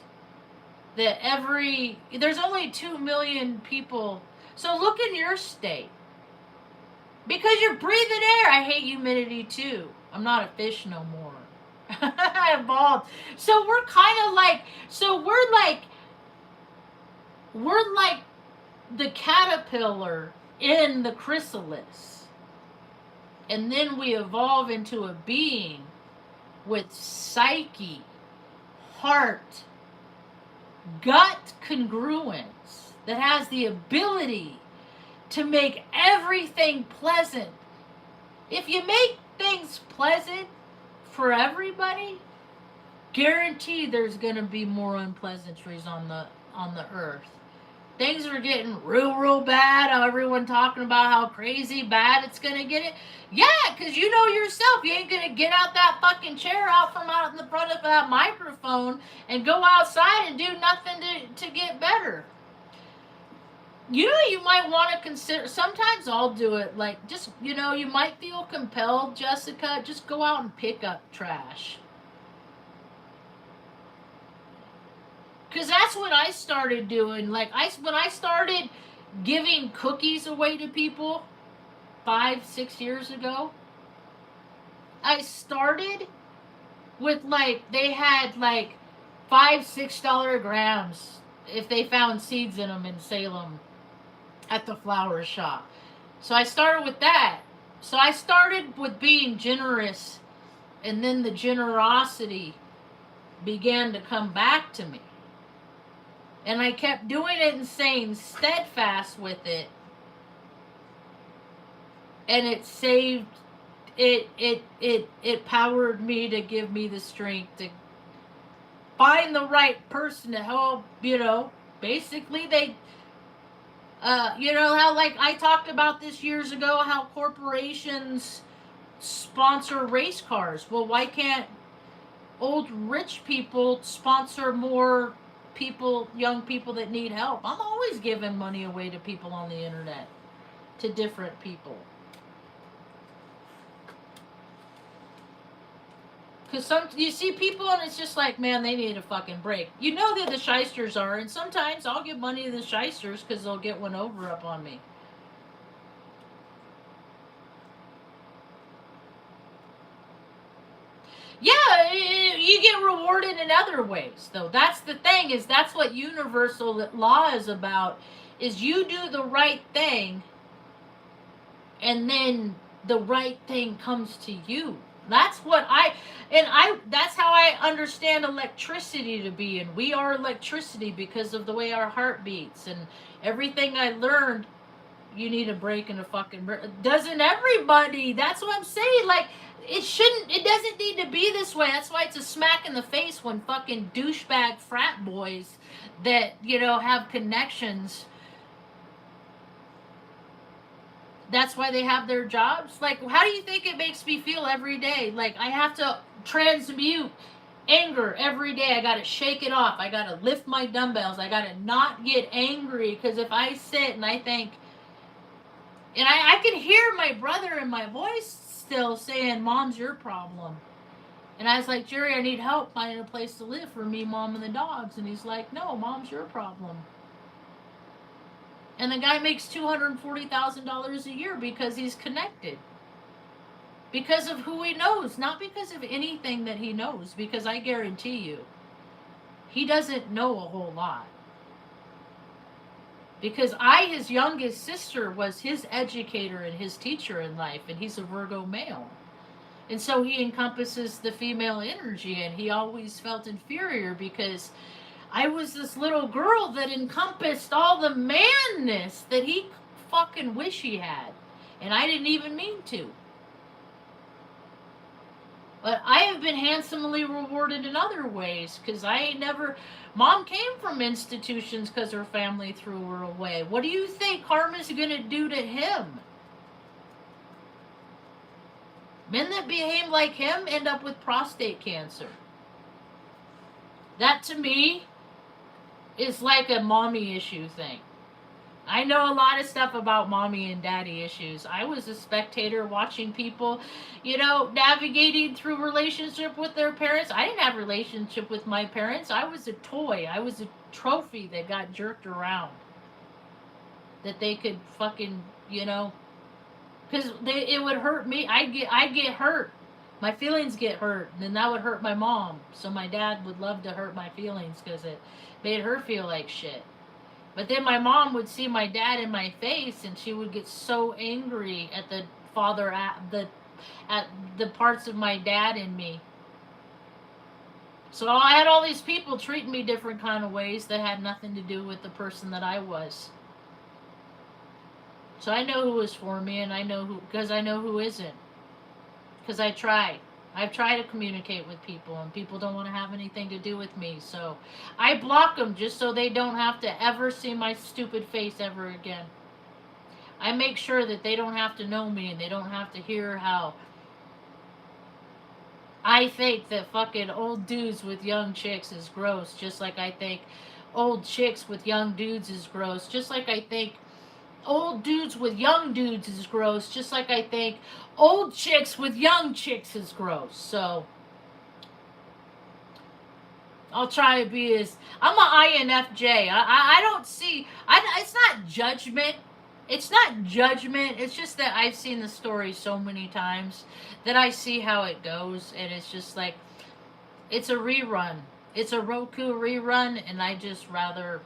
There's only 2 million people. So look in your state. Because you're breathing air. I hate humidity too. I'm not a fish no more. I evolved. So we're kind of like, we're like the caterpillar in the chrysalis. And then we evolve into a being with psyche, heart, gut congruence that has the ability to make everything pleasant. If you make things pleasant for everybody, guarantee there's going to be more unpleasantries on the earth. Things are getting real bad. Everyone talking about how crazy bad it's going to get it. Yeah, because you know yourself, you ain't going to get out that fucking chair out in the front of that microphone and go outside and do nothing to get better. You might want to consider, sometimes I'll do it, like, just, you might feel compelled, Jessica, just go out and pick up trash. Because that's what I started doing. Like, when I started giving cookies away to people 5-6 years ago, I started with, like, they had, like, $5-6 grams if they found seeds in them in Salem at the flower shop. So I started with that. So I started with being generous, and then the generosity began to come back to me. And I kept doing it and staying steadfast with it. And it saved, it powered me to give me the strength to find the right person to help, basically they, how, like, I talked about this years ago, how corporations sponsor race cars. Well, why can't old rich people sponsor more young people that need help? I'm always giving money away to people on the internet, to different people. Because you see people and it's just like, man, they need a fucking break. You know who the shysters are, and sometimes I'll give money to the shysters because they'll get one over up on me. Yeah, you get rewarded in other ways, though. That's the thing, is that's what universal law is about, is you do the right thing, and then the right thing comes to you. That's that's how I understand electricity to be, and we are electricity because of the way our heart beats, and everything I learned. You need a break and a fucking break. Doesn't everybody? That's what I'm saying. Like, it doesn't need to be this way. That's why it's a smack in the face when fucking douchebag frat boys that, have connections. That's why they have their jobs. Like, how do you think it makes me feel every day? Like, I have to transmute anger every day. I gotta shake it off. I gotta lift my dumbbells. I gotta not get angry, because if I sit and I think, and I can hear my brother in my voice still saying, Mom's your problem. And I was like, Jerry, I need help finding a place to live for me, Mom, and the dogs. And he's like, no, Mom's your problem. And the guy makes $240,000 a year because he's connected. Because of who he knows, not because of anything that he knows. Because I guarantee you, he doesn't know a whole lot. Because his youngest sister, was his educator and his teacher in life, and he's a Virgo male. And so he encompasses the female energy, and he always felt inferior because I was this little girl that encompassed all the manness that he fucking wish he had. And I didn't even mean to. But I have been handsomely rewarded in other ways, because I ain't never... Mom came from institutions because her family threw her away. What do you think karma's going to do to him? Men that behave like him end up with prostate cancer. That, to me, is like a mommy issue thing. I know a lot of stuff about mommy and daddy issues. I was a spectator watching people, navigating through relationship with their parents. I didn't have a relationship with my parents. I was a toy. I was a trophy that got jerked around. That they could fucking, because it would hurt me. I get hurt. My feelings get hurt, and then that would hurt my mom. So my dad would love to hurt my feelings because it made her feel like shit. But then my mom would see my dad in my face, and she would get so angry at the father, at the parts of my dad in me. So I had all these people treating me different kind of ways that had nothing to do with the person that I was. So I know who was for me, and I know who isn't. Because I try. I've tried to communicate with people, and people don't want to have anything to do with me. So I block them just so they don't have to ever see my stupid face ever again. I make sure that they don't have to know me, and they don't have to hear how I think that fucking old dudes with young chicks is gross, just like I think old chicks with young dudes is gross, just like I think old dudes with young dudes is gross, just like I think old chicks with young chicks is gross. So I'll try to be I'm an INFJ. I don't see, it's not judgment. It's not judgment. It's just that I've seen the story so many times that I see how it goes, and it's just like, it's a rerun. It's a Roku rerun, and I just rather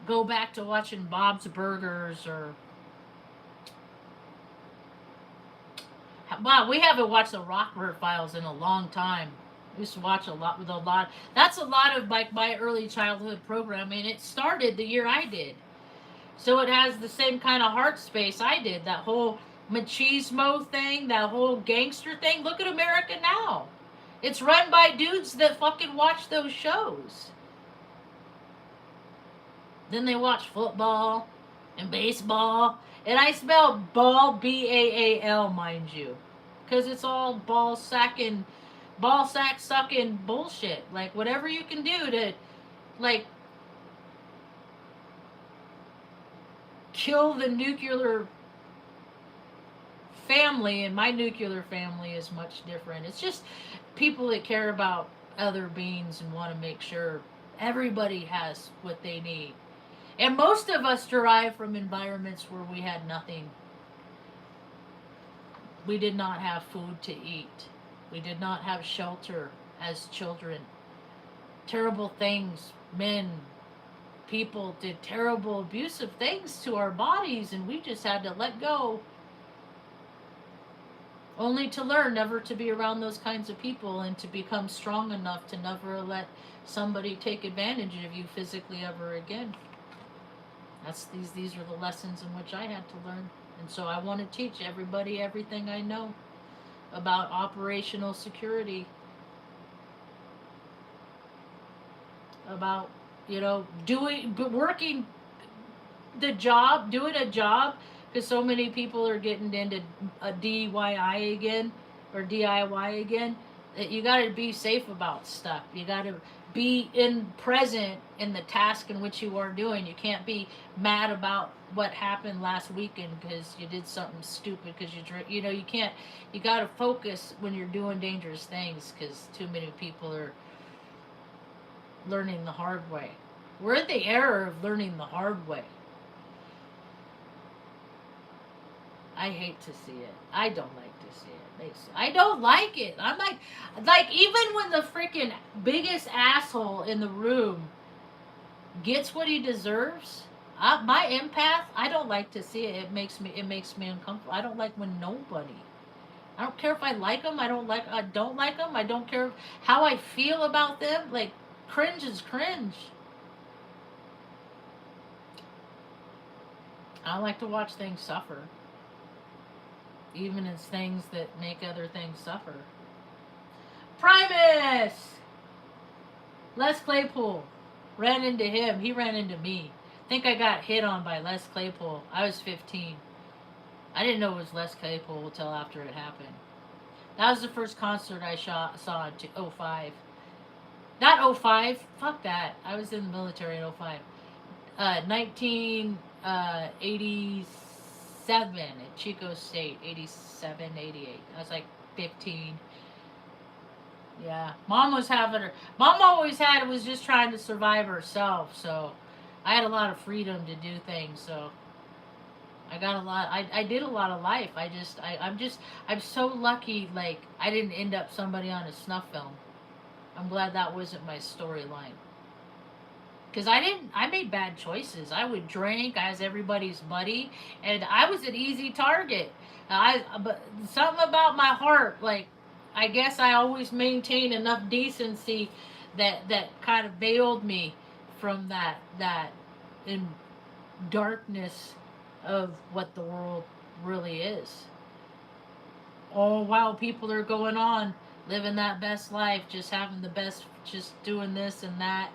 go back to watching Bob's Burgers or... Wow, we haven't watched the Rockford Files in a long time. We used to watch a lot. That's a lot of my early childhood programming. It started the year I did. So it has the same kind of heart space I did. That whole machismo thing, that whole gangster thing. Look at America Now. It's run by dudes that fucking watch those shows. Then they watch football and baseball. And I spell ball, B-A-A-L, mind you. Because it's all ball sack sucking bullshit. Like, whatever you can do to, like, kill the nuclear family. And my nuclear family is much different. It's just people that care about other beings and want to make sure everybody has what they need. And most of us derive from environments where we had nothing. We did not have food to eat. We did not have shelter as children. Terrible things, men, people did terrible abusive things to our bodies, and we just had to let go. only to learn never to be around those kinds of people and to become strong enough to never let somebody take advantage of you physically ever again. These are the lessons in which I had to learn. And so I want to teach everybody everything I know about operational security, about, working the job, doing a job, because so many people are getting into a DIY again, or DIY again. That you got to be safe about stuff. You got to be present in the task in which you are doing. You can't be mad about what happened last weekend because you did something stupid because you drink. You can't. You got to focus when you're doing dangerous things, because too many people are learning the hard way. We're in the era of learning the hard way. I hate to see it. I don't like to see it. I don't like it. I'm like even when the freaking biggest asshole in the room gets what he deserves, my empath, I don't like to see it. It makes me uncomfortable. I don't like when nobody. I don't care if I like them. I don't like them. I don't care how I feel about them. Like, cringe is cringe. I like to watch things suffer. Even as things that make other things suffer. Primus! Les Claypool. Ran into him. He ran into me. Think I got hit on by Les Claypool. I was 15. I didn't know it was Les Claypool until after it happened. That was the first concert I saw in 05. Not 05. Fuck that. I was in the military in 05. 1987 at Chico State. 87, 88. I was like 15. Yeah. Mom always was just trying to survive herself. So I had a lot of freedom to do things. So I got a lot. I did a lot of life. I'm so lucky. Like, I didn't end up somebody on a snuff film. I'm glad that wasn't my storyline. Because I made bad choices. I would drink. I was everybody's buddy, and I was an easy target. But something about my heart, like, I guess I always maintained enough decency that kind of veiled me from that in darkness of what the world really is. All while people are going on, living that best life, just having the best, just doing this and that,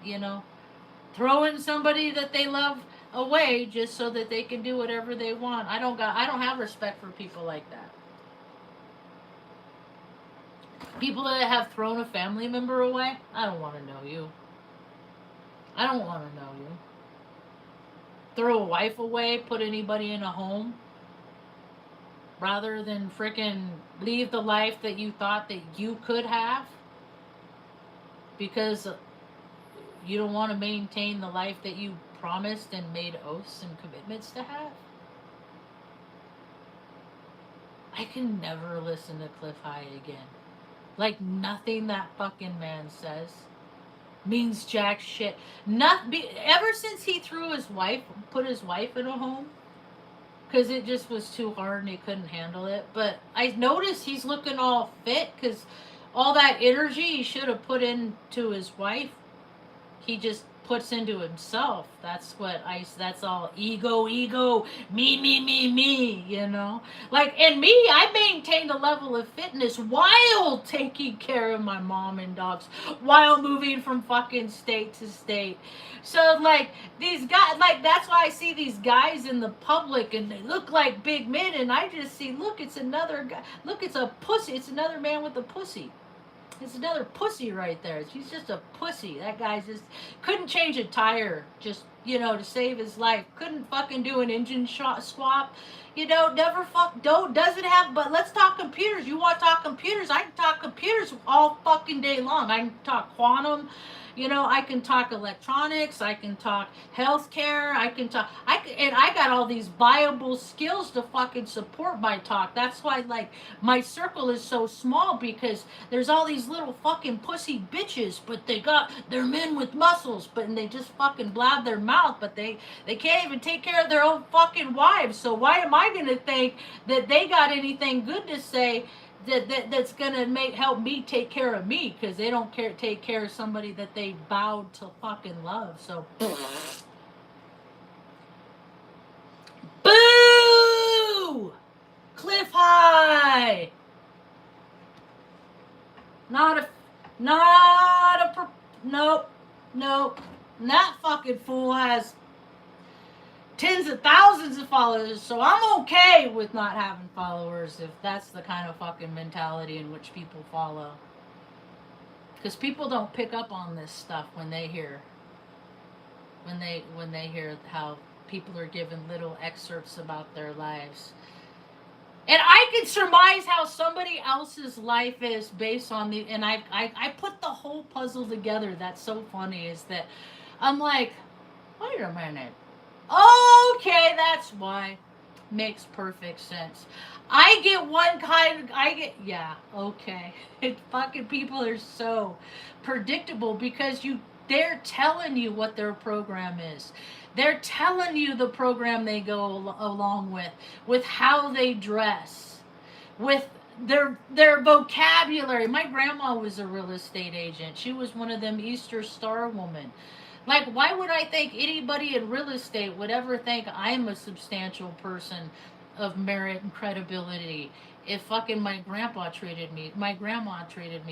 throwing somebody that they love away just so that they can do whatever they want. I don't have respect for people like that. People that have thrown a family member away, I don't want to know you. I don't want to know you. Throw a wife away, put anybody in a home, rather than frickin' leave the life that you thought that you could have because you don't want to maintain the life that you promised and made oaths and commitments to have. I can never listen to Cliff High again. Like, nothing that fucking man says means jack shit. Ever since he put his wife in a home, because it just was too hard and he couldn't handle it. But I noticed he's looking all fit because all that energy he should have put into his wife, he just puts into himself. That's all ego, me, Like, and me, I maintained a level of fitness while taking care of my mom and dogs, while moving from fucking state to state. So, like, these guys, like, that's why I see these guys in the public and they look like big men, and I just see, look, it's another guy. Look, it's a pussy. It's another man with a pussy. It's another pussy right there. He's just a pussy. That guy just couldn't change a tire just, to save his life. Couldn't fucking do an engine swap. Doesn't have, but let's talk computers. You want to talk computers? I can talk computers all fucking day long. I can talk quantum. I can talk electronics. I can talk healthcare. And I got all these viable skills to fucking support my talk. That's why, like, my circle is so small, because there's all these little fucking pussy bitches, but they're men with muscles, and they just fucking blab their mouth, but they can't even take care of their own fucking wives. So why am I gonna think that they got anything good to say that's gonna help me take care of me, because they don't take care of somebody that they vowed to fucking love. So boo, cliff high. Not a, not a, nope, nope. And that fucking fool has tens of thousands of followers, so I'm okay with not having followers if that's the kind of fucking mentality in which people follow. Because people don't pick up on this stuff when they hear how people are given little excerpts about their lives. And I can surmise how somebody else's life is based on the, and I put the whole puzzle together. That's so funny, is that I'm like, wait a minute. Okay, that's why. Makes perfect sense. I get, yeah, okay. Fucking people are so predictable because they're telling you what their program is. They're telling you the program they go along with how they dress, with their vocabulary. My grandma was a real estate agent. She was one of them Easter Star women. Like, why would I think anybody in real estate would ever think I'm a substantial person of merit and credibility if fucking my grandma treated me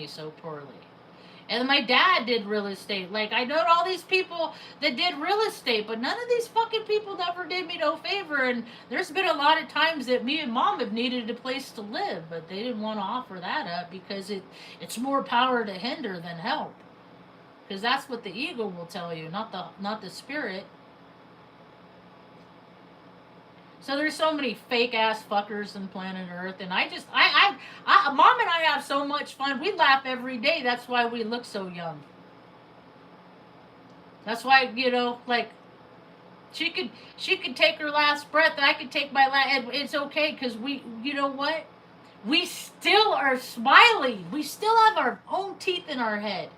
so poorly? And my dad did real estate. Like, I know all these people that did real estate, but none of these fucking people ever did me no favor. And there's been a lot of times that me and mom have needed a place to live, but they didn't want to offer that up because it's more power to hinder than help. Because that's what the ego will tell you, not the spirit. So there's so many fake ass fuckers on planet Earth, and mom and I have so much fun. We laugh every day. That's why we look so young. That's why, like, she could take her last breath, and I could take my last. And it's okay because you know what? We still are smiling. We still have our own teeth in our head.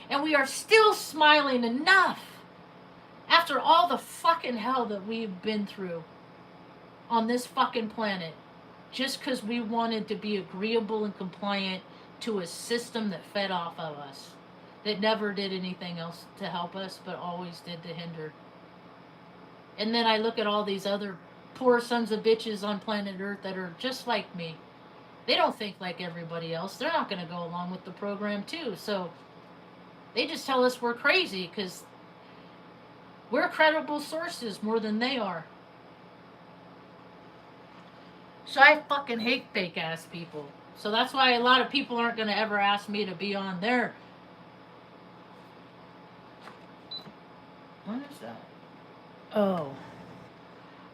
And we are still smiling enough after all the fucking hell that we've been through on this fucking planet, just because we wanted to be agreeable and compliant to a system that fed off of us, that never did anything else to help us, but always did to hinder. And then I look at all these other poor sons of bitches on planet Earth that are just like me. They don't think like everybody else. They're not going to go along with the program too. So they just tell us we're crazy because we're credible sources more than they are. So I fucking hate fake ass people. So that's why a lot of people aren't going to ever ask me to be on their... What is that? Oh.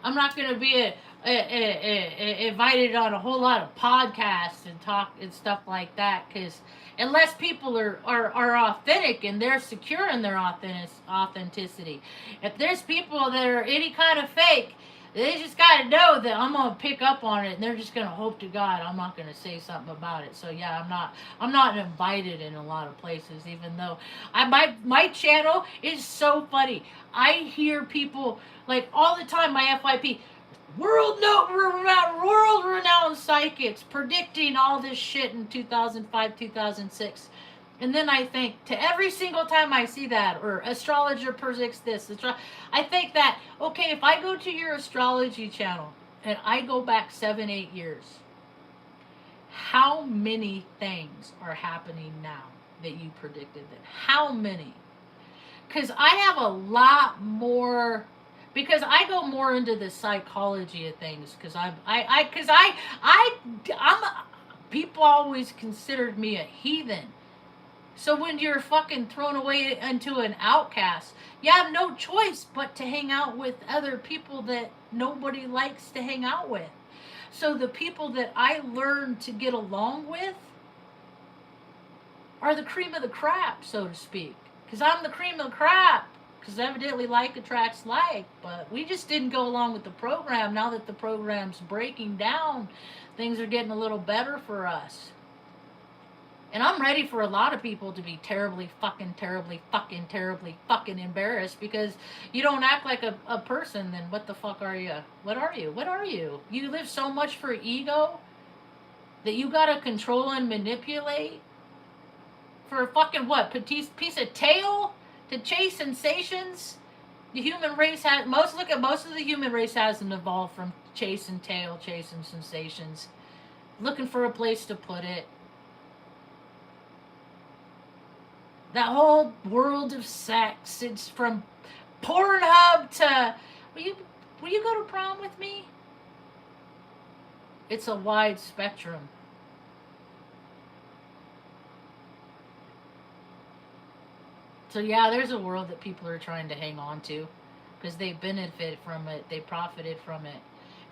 I'm not going to be invited on a whole lot of podcasts and talk and stuff like that, because unless people are authentic and they're secure in their authenticity. If there's people that are any kind of fake, they just got to know that I'm going to pick up on it, and they're just going to hope to God I'm not going to say something about it. So yeah, I'm not invited in a lot of places, even though my channel is so funny. I hear people like all the time, my FYP, world-renowned psychics predicting all this shit in 2005, 2006. And then I think, to every single time I see that, or astrologer predicts this, I think that, okay, if I go to your astrology channel and I go back 7-8 years, how many things are happening now that you predicted then? How many? Because I have a lot more... Because I go more into the psychology of things, because people always considered me a heathen. So when you're fucking thrown away into an outcast, you have no choice but to hang out with other people that nobody likes to hang out with. So the people that I learned to get along with are the cream of the crop, so to speak. Because I'm the cream of the crop. Because evidently like attracts like, but we just didn't go along with the program. Now that the program's breaking down, things are getting a little better for us. And I'm ready for a lot of people to be terribly fucking embarrassed, because you don't act like a person, then what the fuck are you? What are you? You live so much for ego that you gotta control and manipulate for a fucking what? Piece of tail to chase sensations? The human race has most of the human race hasn't evolved from chasing tail, chasing sensations, looking for a place to put it. That whole world of sex, it's from Pornhub to will you go to prom with me? It's a wide spectrum. So yeah, there's a world that people are trying to hang on to because they benefit from it, they profited from it.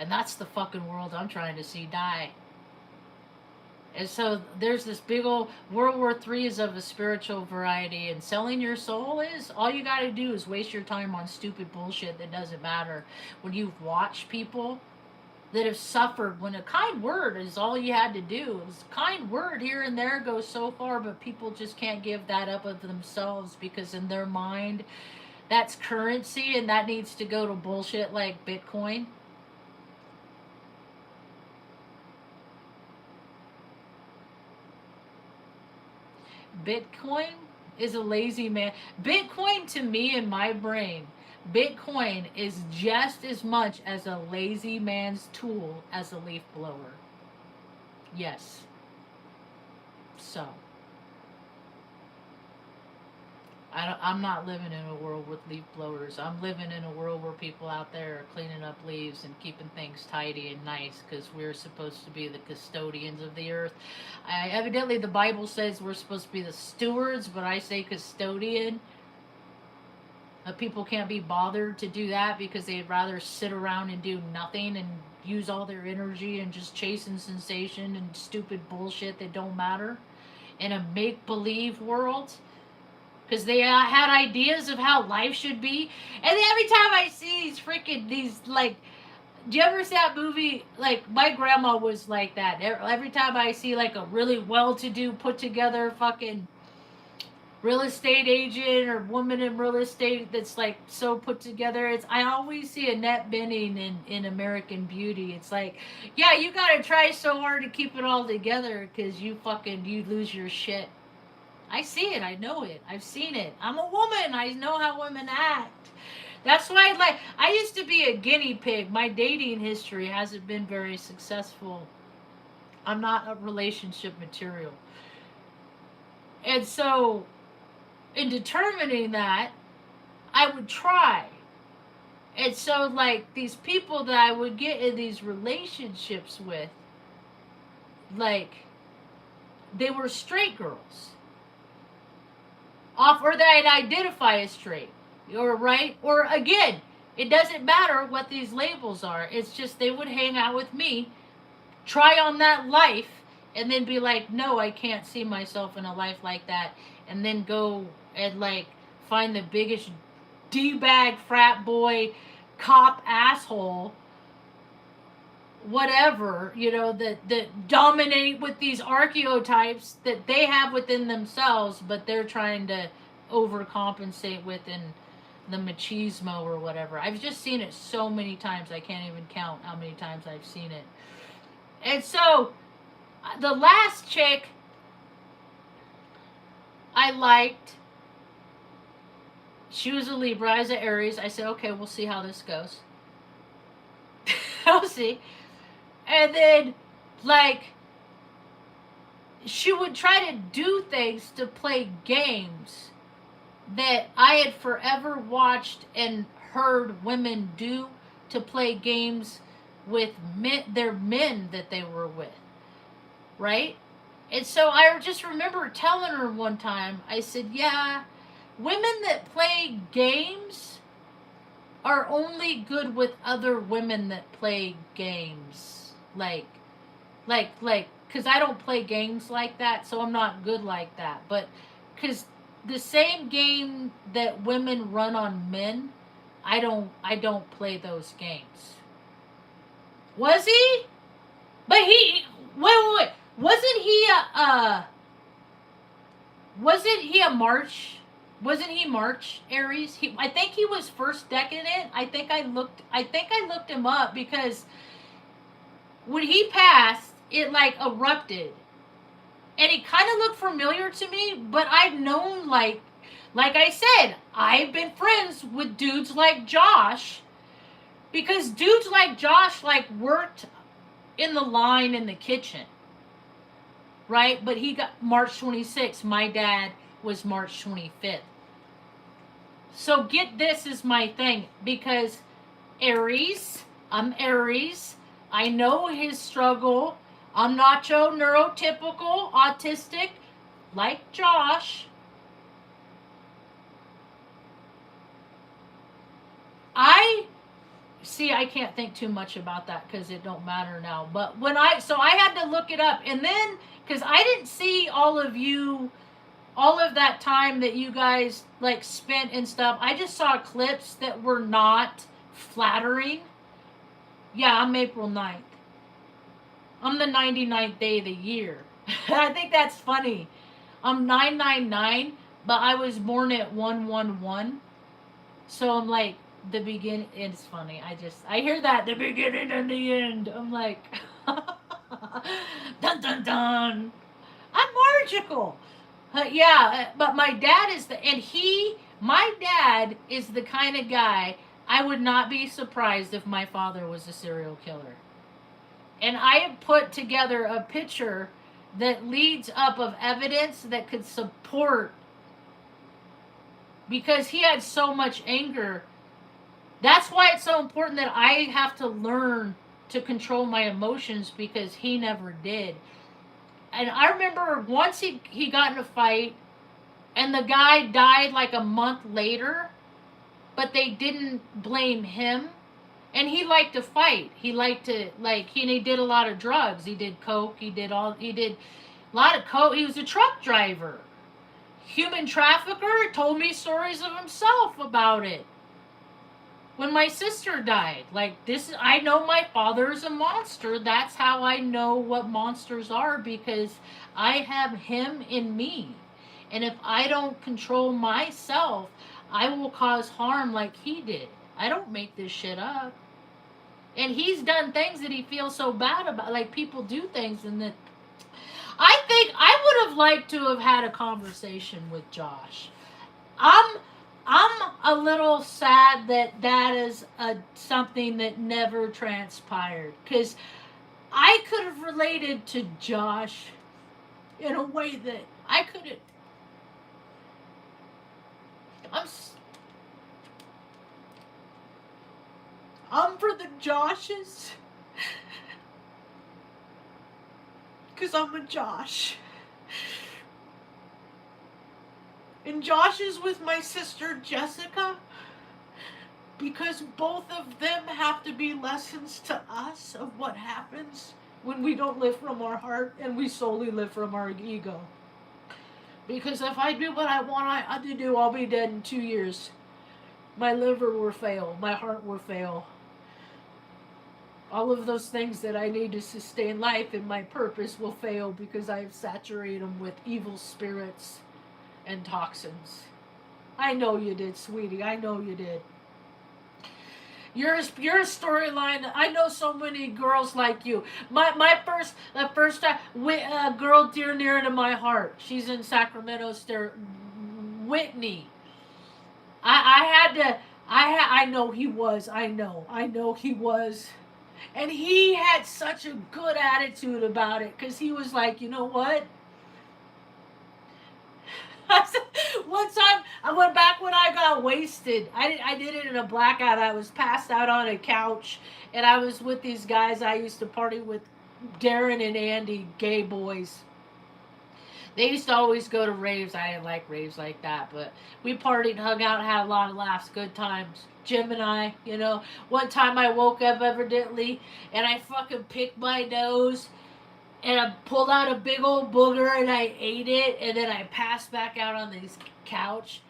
And that's the fucking world I'm trying to see die. And so there's this big old World War III is of a spiritual variety, and selling your soul is all you got to do is waste your time on stupid bullshit that doesn't matter. When you've watched people that have suffered, when a kind word is all you had to do, it was a kind word here and there goes so far, but people just can't give that up of themselves because in their mind that's currency and that needs to go to bullshit like Bitcoin. Bitcoin is a lazy man. Bitcoin to me in my brain, Bitcoin is just as much as a lazy man's tool as a leaf blower. Yes. So, I'm not living in a world with leaf blowers. I'm living in a world where people out there are cleaning up leaves and keeping things tidy and nice because we're supposed to be the custodians of the earth. Evidently, the Bible says we're supposed to be the stewards, but I say custodian. People can't be bothered to do that because they'd rather sit around and do nothing and use all their energy and just chasing sensation and stupid bullshit that don't matter in a make-believe world. Because they had ideas of how life should be. And every time I see these like, do you ever see that movie? Like, my grandma was like that. Every time I see like a really well-to-do, put-together fucking real estate agent or woman in real estate that's like so put together, I always see Annette Bening in American Beauty. It's like, yeah, you gotta try so hard to keep it all together because you lose your shit. I see it. I know it. I've seen it. I'm a woman. I know how women act. That's why, I used to be a guinea pig. My dating history hasn't been very successful. I'm not a relationship material. And so, in determining that, I would try. And so, these people that I would get in these relationships with, they were straight girls. Or that identify as straight, or right, or again, it doesn't matter what these labels are. It's just they would hang out with me, try on that life, and then be like, no, I can't see myself in a life like that, and then go and find the biggest D-bag frat boy cop asshole, whatever, that dominate with these archetypes that they have within themselves, but they're trying to overcompensate within the machismo or whatever. I've just seen it so many times, I can't even count how many times I've seen it. And so, the last chick I liked, she was a Libra, I was an Aries. I said, okay, we'll see how this goes. I'll see. And then, she would try to do things to play games that I had forever watched and heard women do to play games with their men that they were with. Right? And so I just remember telling her one time, I said, yeah, women that play games are only good with other women that play games. Because I don't play games like that, so I'm not good like that. But, because the same game that women run on men, I don't play those games. Was he? But wait. Wasn't he a March? Wasn't he March Aries? I think he was first decadent. I think I looked him up because when he passed, it like erupted. And it kind of looked familiar to me, but I've known, like I said, I've been friends with dudes like Josh, because dudes like Josh, like, worked in the line in the kitchen, right? But he got March 26th. My dad was March 25th. So get this is my thing, because Aries, I'm Aries. I know his struggle. I'm nacho, neurotypical, autistic, like Josh. I can't think too much about that because it don't matter now. But so I had to look it up, and then because I didn't see all of that time that you guys like spent and stuff, I just saw clips that were not flattering. Yeah, I'm April 9th. I'm the 99th day of the year. I think that's funny. I'm 999, but I was born at 111. So I'm like, the beginning, it's funny. I hear that, the beginning and the end. I'm like, dun dun dun. I'm magical. Yeah, but my dad is my dad is the kind of guy, I would not be surprised if my father was a serial killer. And I have put together a picture that leads up of evidence that could support, because he had so much anger. That's why it's so important that I have to learn to control my emotions, because he never did. And I remember once he got in a fight, and the guy died like a month later, but they didn't blame him. And he liked to fight. He liked to, like, he did a lot of drugs. He did coke. He did a lot of coke. He was a truck driver. Human trafficker. Told me stories of himself about it. When my sister died, like, I know my father is a monster. That's how I know what monsters are, because I have him in me. And if I don't control myself, I will cause harm like he did. I don't make this shit up. And he's done things that he feels so bad about. Like, people do things, and that I think I would have liked to have had a conversation with Josh. I'm a little sad that is something that never transpired, because I could have related to Josh in a way that I couldn't. I'm for the Joshes, because I'm a Josh. And Josh is with my sister Jessica, because both of them have to be lessons to us of what happens when we don't live from our heart and we solely live from our ego. Because if I do what I want to do, I'll be dead in 2 years. My liver will fail. My heart will fail. All of those things that I need to sustain life and my purpose will fail, because I have saturated them with evil spirits and toxins. I know you did, sweetie. I know you did. Your storyline. I know so many girls like you. The first time, a girl near to my heart. She's in Sacramento. Whitney. I know he was. I know he was. And he had such a good attitude about it, because he was like, you know what? One time, I went back when I got wasted. I did it in a blackout. I was passed out on a couch, and I was with these guys I used to party with, Darren and Andy, gay boys. They used to always go to raves. I didn't like raves like that, but we partied, hung out, had a lot of laughs, good times. Jim and I, one time I woke up evidently, and I fucking picked my nose, and I pulled out a big old booger, and I ate it, and then I passed back out on this couch,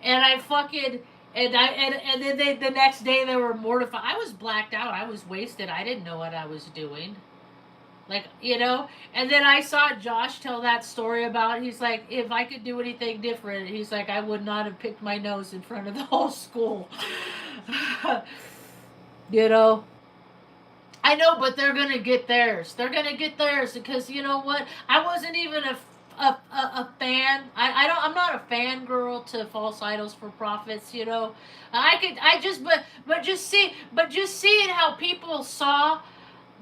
and I fucking, and then the next day they were mortified. I was blacked out. I was wasted. I didn't know what I was doing. Like, and then I saw Josh tell that story about, he's like, if I could do anything different, he's like, I would not have picked my nose in front of the whole school. I know, but they're gonna get theirs. They're gonna get theirs because you know what? I wasn't even a fan. I don't. I'm not a fangirl to false idols for profits. You know, I could. I just. But just seeing how people saw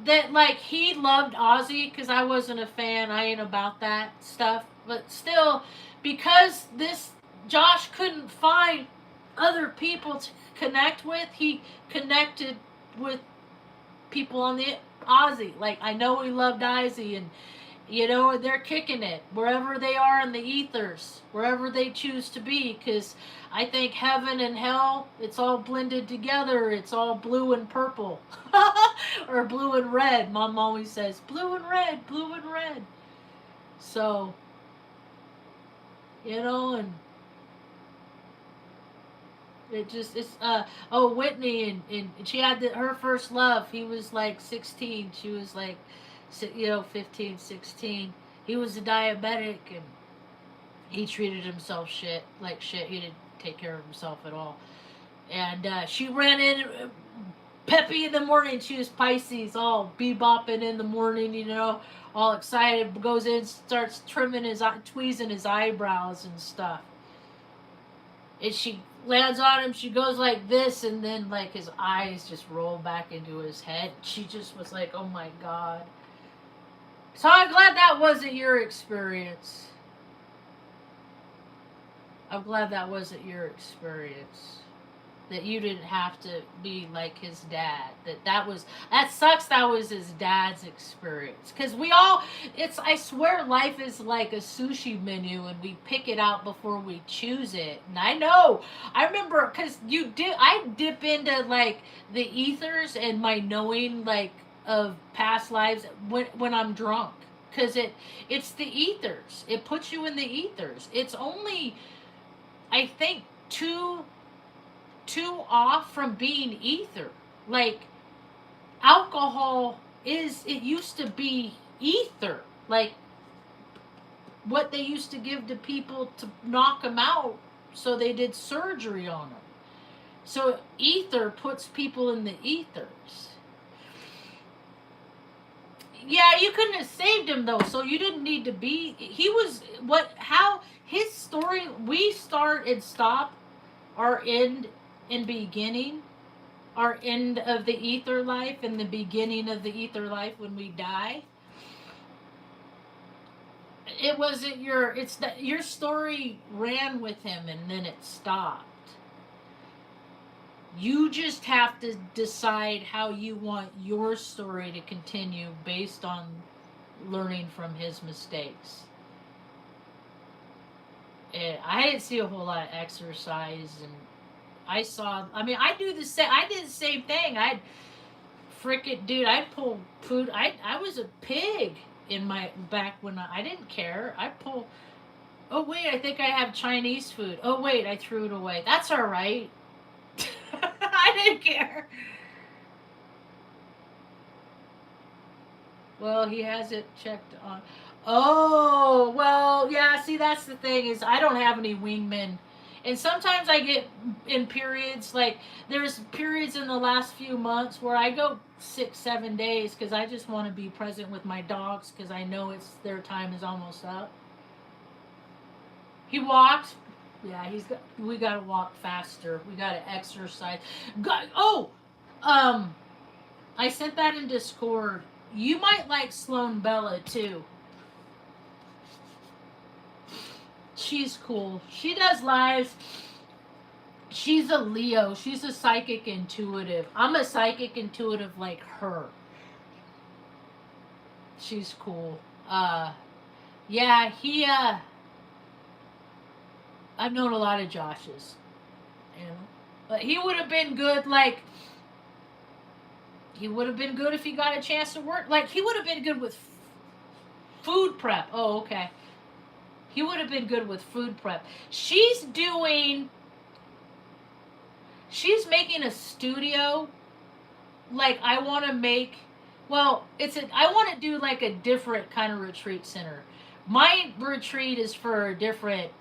that, like, he loved Ozzy because I wasn't a fan. I ain't about that stuff. But still, because this Josh couldn't find other people to connect with, he connected with people on the Ozzy. Like, I know he loved Ozzy, and you know they're kicking it wherever they are in the ethers, wherever they choose to be. Because I think heaven and hell, it's all blended together. It's all blue and purple, or blue and red. Mom always says blue and red, blue and red. So, you know, and it's Whitney, and she had her first love. He was like 16, she was like 15, 16. He was a diabetic, and he treated himself like shit. He didn't take care of himself at all. And she ran in peppy in the morning. She was Pisces, all bebopping in the morning, you know, all excited. Goes in, starts tweezing his eyebrows and stuff. And she lands on him. She goes like this, and then like his eyes just roll back into his head. She just was like, "Oh my God." So I'm glad that wasn't your experience. I'm glad that wasn't your experience. That you didn't have to be like his dad. That sucks. That was his dad's experience. Because I swear life is like a sushi menu, and we pick it out before we choose it. And I know, I remember, because I dip into like the ethers and my knowing, like, of past lives when I'm drunk. Because it's the ethers. It puts you in the ethers. It's only, I think, two off from being ether. Like, alcohol it used to be ether. Like, what they used to give to people to knock them out, so they did surgery on them. So ether puts people in the ethers. Yeah, you couldn't have saved him though, so you didn't need to be. How his story, we start and stop, our end and beginning, our end of the ether life and the beginning of the ether life when we die. It wasn't your story ran with him and then it stopped. You just have to decide how you want your story to continue based on learning from his mistakes. And I didn't see a whole lot of exercise, and I did the same thing. I'd pull food. I was a pig in my back when I didn't care. Oh wait, I think I have Chinese food. Oh wait, I threw it away. That's all right. I didn't care. Well, he has it checked on. Oh, well, yeah, see, that's the thing, is I don't have any wingmen. And sometimes I get in periods, like, there's periods in the last few months where I go 6, 7 days because I just want to be present with my dogs because I know their time is almost up. He walked. Yeah, we gotta walk faster. We gotta exercise. I sent that in Discord. You might like Sloan Bella too. She's cool. She does lives. She's a Leo. She's a psychic intuitive. I'm a psychic intuitive like her. She's cool. Yeah, I've known a lot of Joshes, you know. But he would have been good, like, he would have been good if he got a chance to work. Like, he would have been good with food prep. Oh, okay. He would have been good with food prep. She's making a studio. Like, I want to make, I want to do like a different kind of retreat center. My retreat is for a different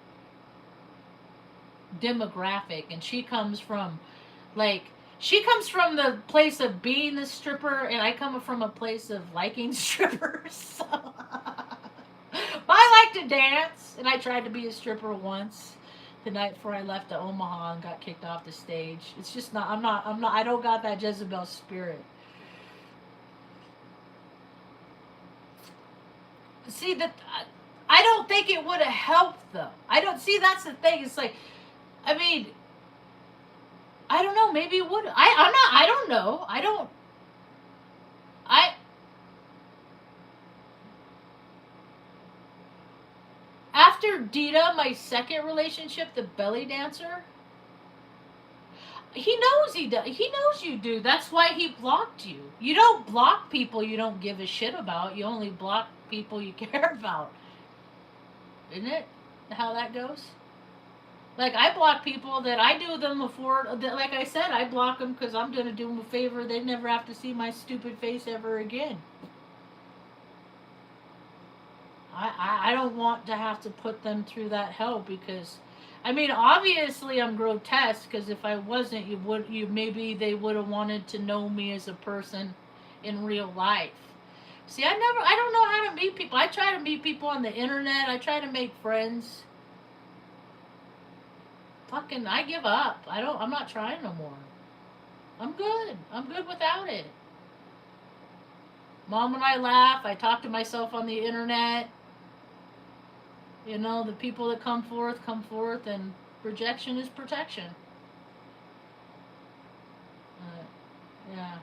demographic, and she comes from, like, She comes from the place of being the stripper, and I come from a place of liking strippers. So. But I like to dance, and I tried to be a stripper once the night before I left to Omaha and got kicked off the stage. It's just not. I'm not. I don't got that Jezebel spirit. See that. I don't think it would have helped though. I don't see. That's the thing. It's like, I mean, I don't know. Maybe it would. I'm not. I don't know. I don't. I. After Dita, my second relationship, the belly dancer, he knows he does. He knows you do. That's why he blocked you. You don't block people you don't give a shit about. You only block people you care about. Isn't it? How that goes? Like, I block people that I do them before. Like I said, I block them because I'm going to do them a favor. They never have to see my stupid face ever again. I don't want to have to put them through that hell because, I mean, obviously I'm grotesque because if I wasn't, maybe they would have wanted to know me as a person in real life. See, I don't know how to meet people. I try to meet people on the internet. I try to make friends. Fucking, I give up. I'm not trying no more. I'm good. I'm good without it. Mom and I laugh. I talk to myself on the internet. You know, the people that come forth, and rejection is protection. Yeah.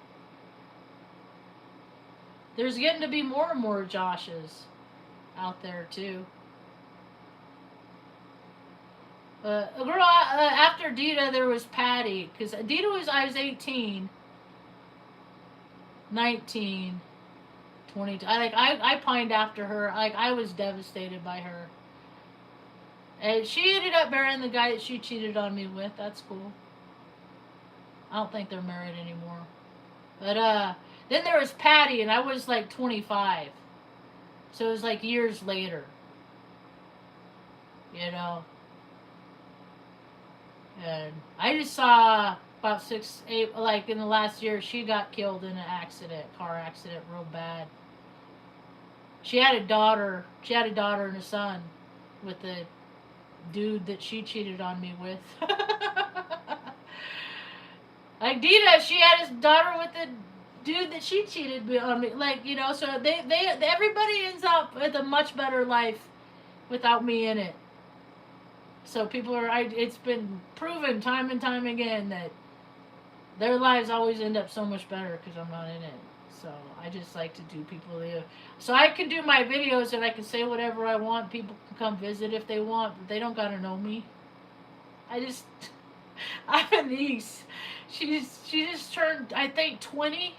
There's getting to be more and more Joshes out there, too. A girl, after Dita, there was Patty. Because I was 18, 19, 22. I pined after her. I was devastated by her. And she ended up marrying the guy that she cheated on me with. That's cool. I don't think they're married anymore. But, then there was Patty, and I was like 25. So it was like years later. You know? And I just saw about 6, 8, like in the last year, she got killed in an car accident, real bad. She had a daughter and a son with the dude that she cheated on me with. Like Dita, she had his daughter with the dude that she cheated on me. Like, you know, so everybody ends up with a much better life without me in it. So it's been proven time and time again that their lives always end up so much better because I'm not in it. So I just like to do people live. So I can do my videos and I can say whatever I want. People can come visit if they want, but they don't gotta know me. I have a niece. She just turned, I think, 20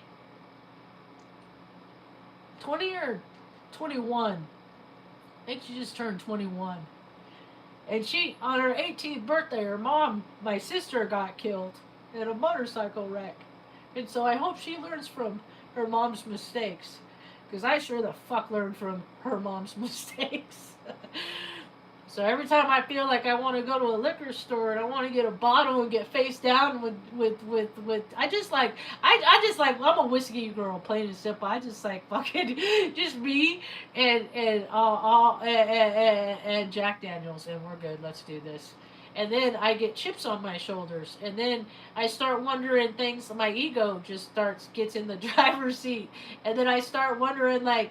or 21. I think she just turned 21. And she, on her 18th birthday, her mom, my sister, got killed in a motorcycle wreck. And so I hope she learns from her mom's mistakes. Because I sure the fuck learned from her mom's mistakes. So every time I feel like I want to go to a liquor store and I want to get a bottle and get face down with I just like I'm a whiskey girl, plain and simple. I just like fucking just me and Jack Daniels, and we're good. Let's do this. And then I get chips on my shoulders, and then I start wondering things. My ego just gets in the driver's seat, and then I start wondering like,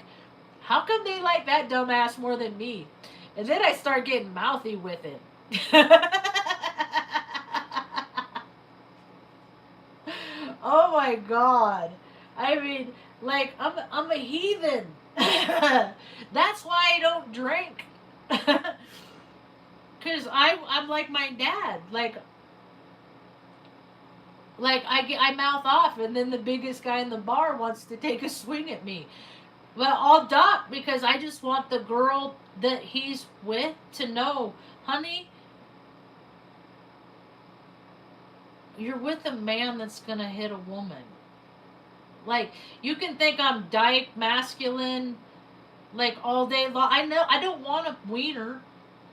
how come they like that dumbass more than me? And then I start getting mouthy with it. Oh my God. I mean, like, I'm a heathen. That's why I don't drink. Because I'm like my dad. Like I mouth off, and then the biggest guy in the bar wants to take a swing at me. Well, I'll duck because I just want the girl that he's with to know, honey, you're with a man that's going to hit a woman. Like, you can think I'm dyke masculine, like, all day long. I know, I don't want a wiener.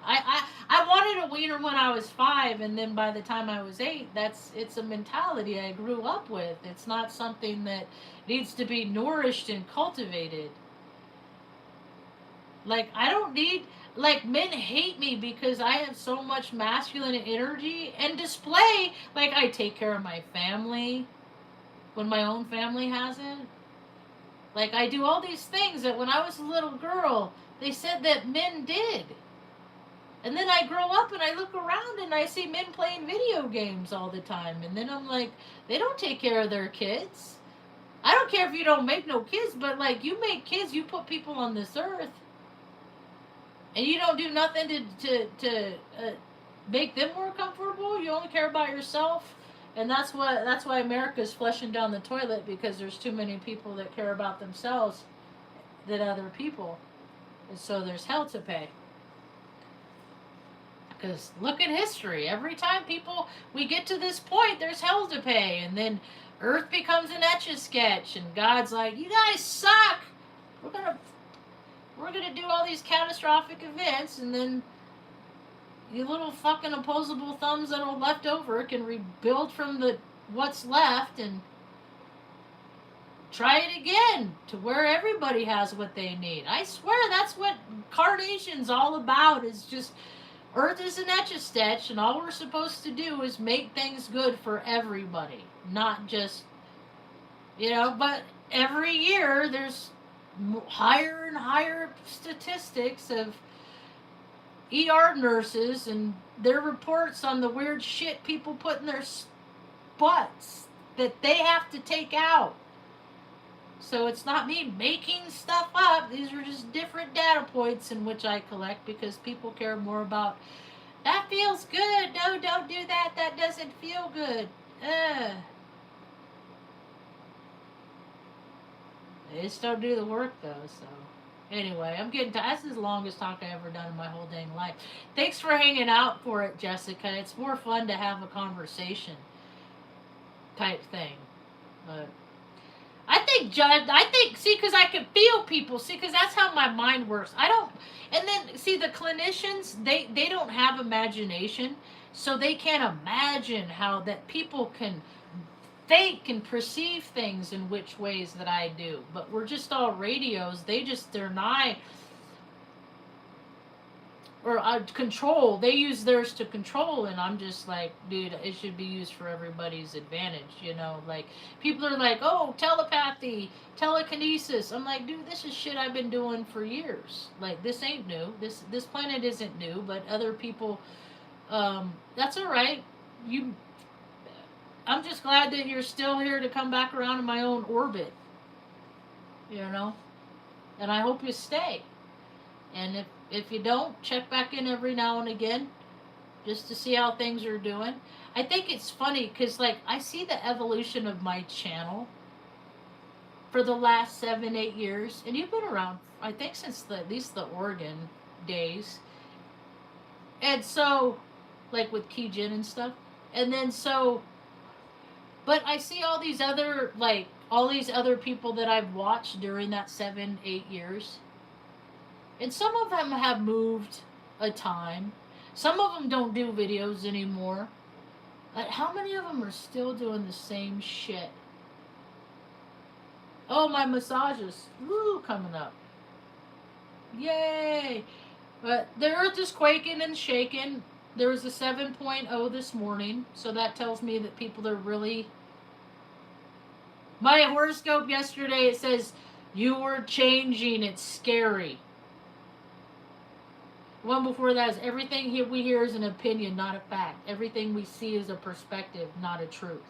I wanted a wiener when I was 5, and then by the time I was 8, it's a mentality I grew up with. It's not something that needs to be nourished and cultivated. Like, I don't need, like, men hate me because I have so much masculine energy and display. Like, I take care of my family when my own family hasn't. Like, I do all these things that when I was a little girl, they said that men did. And then I grow up and I look around and I see men playing video games all the time. And then I'm like, they don't take care of their kids. I don't care if you don't make no kids, but like, you make kids, you put people on this earth. And you don't do nothing to make them more comfortable. You only care about yourself. And that's why America's flushing down the toilet, because there's too many people that care about themselves than other people. And so there's hell to pay. Because look at history. Every time we get to this point, there's hell to pay. And then Earth becomes an Etch-a-Sketch. And God's like, you guys suck. We're gonna do all these catastrophic events. And then you little fucking opposable thumbs that are left over can rebuild from what's left and try it again to where everybody has what they need. I swear that's what Carnation's all about, is just Earth is an Etch-a-Sketch, and all we're supposed to do is make things good for everybody. Not just, but every year there's higher and higher statistics of ER nurses and their reports on the weird shit people put in their butts that they have to take out. So it's not me making stuff up. These are just different data points in which I collect, because people care more about, that feels good. No, don't do that. That doesn't feel good. They just don't do the work, though, so. Anyway, I'm getting that's the longest talk I ever done in my whole dang life. Thanks for hanging out for it, Jessica. It's more fun to have a conversation type thing. But see, because I can feel people. See, because that's how my mind works. And then, see, the clinicians, they don't have imagination, so they can't imagine how that people can think and perceive things in which ways that I do. But we're just all radios. They're not, or control. They use theirs to control, and I'm just like, dude, it should be used for everybody's advantage, like, people are like, oh, telepathy, telekinesis. I'm like, dude, this is shit I've been doing for years. Like, this ain't new. This planet isn't new, but other people, that's all right. I'm just glad that you're still here to come back around in my own orbit, and I hope you stay. And if you don't, check back in every now and again, just to see how things are doing. I think it's funny, because, like, I see the evolution of my channel for the last 7-8 years, and you've been around, I think, since at least the Oregon days. And so, like, with Keijin and stuff. And then but I see all these other people that I've watched during that 7-8 years. And some of them have moved a time. Some of them don't do videos anymore. But how many of them are still doing the same shit? Oh, my massages. Woo, coming up. Yay! But the earth is quaking and shaking. There was a 7.0 this morning, so that tells me that people are really... My horoscope yesterday, it says, you were changing, it's scary. One before that is, everything we hear is an opinion, not a fact. Everything we see is a perspective, not a truth.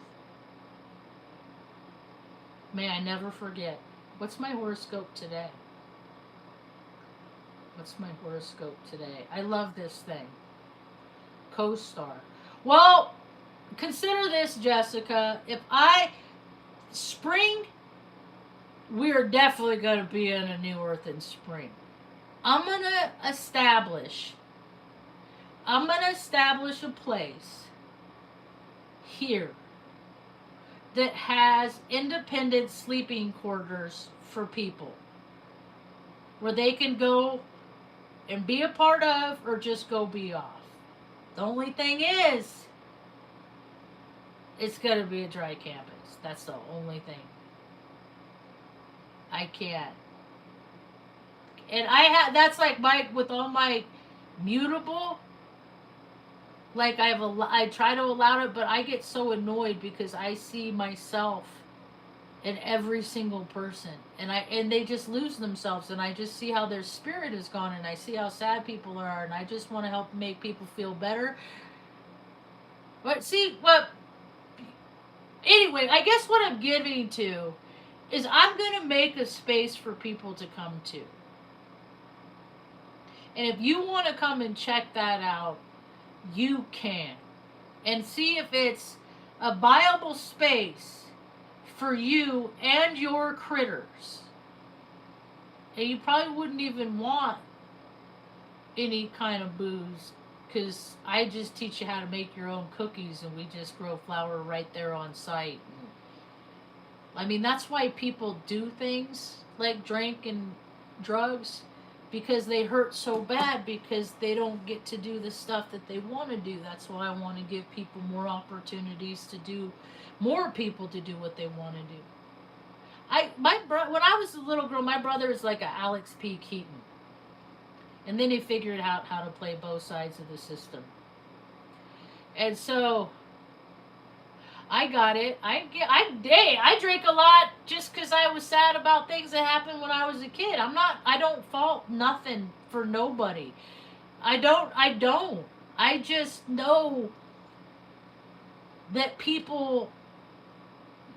May I never forget. What's my horoscope today? I love this thing. Co-star. Well, consider this, Jessica. Spring, we're definitely going to be in a new earth in spring. I'm going to establish a place here that has independent sleeping quarters for people, where they can go and be a part of, or just go be off. The only thing is, it's gonna be a dry campus. That's the only thing. I can't. And that's like my, with all my mutable, like I try to allow it, but I get so annoyed because I see myself in every single person, and they just lose themselves, and I just see how their spirit is gone, and I see how sad people are, and I just want to help make people feel better. But see what, anyway, I guess what I'm getting to is I'm going to make a space for people to come to. And if you want to come and check that out, you can. And see if it's a viable space for you and your critters. And you probably wouldn't even want any kind of booze, because I just teach you how to make your own cookies, and we just grow flour right there on site. I mean, that's why people do things like drink and drugs, because they hurt so bad because they don't get to do the stuff that they want to do. That's why I want to give people more opportunities to do, more people to do what they want to do. When I was a little girl, my brother was like a Alex P. Keaton. And then he figured out how to play both sides of the system. And so I got it. I drank a lot just because I was sad about things that happened when I was a kid. I don't fault nothing for nobody. I don't. I just know that people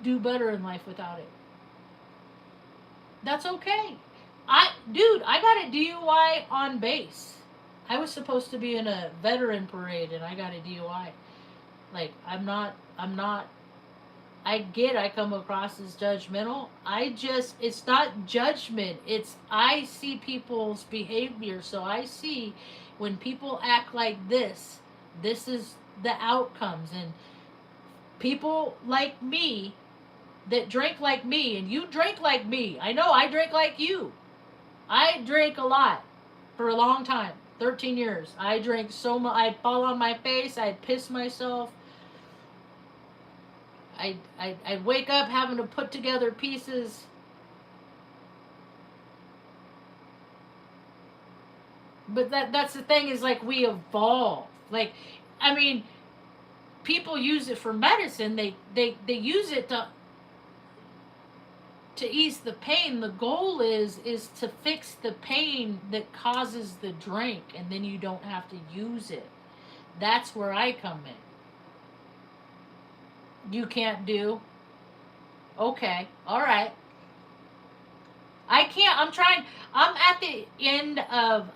do better in life without it. That's okay. I got a DUI on base. I was supposed to be in a veteran parade and I got a DUI. Like, I come across as judgmental. It's not judgment. I see people's behavior. So I see when people act like this is the outcomes. And people like me that drink like me, and you drink like me. I know I drink like you. I drank a lot for a long time, 13 years. I drank so much. I'd fall on my face. I'd piss myself. I'd wake up having to put together pieces. But that's the thing, is like we evolve. Like, I mean, people use it for medicine. They use it to ease the pain. The goal is to fix the pain that causes the drink, and then you don't have to use it. That's where I come in. You can't do? Okay, all right. I can't. I'm at the end of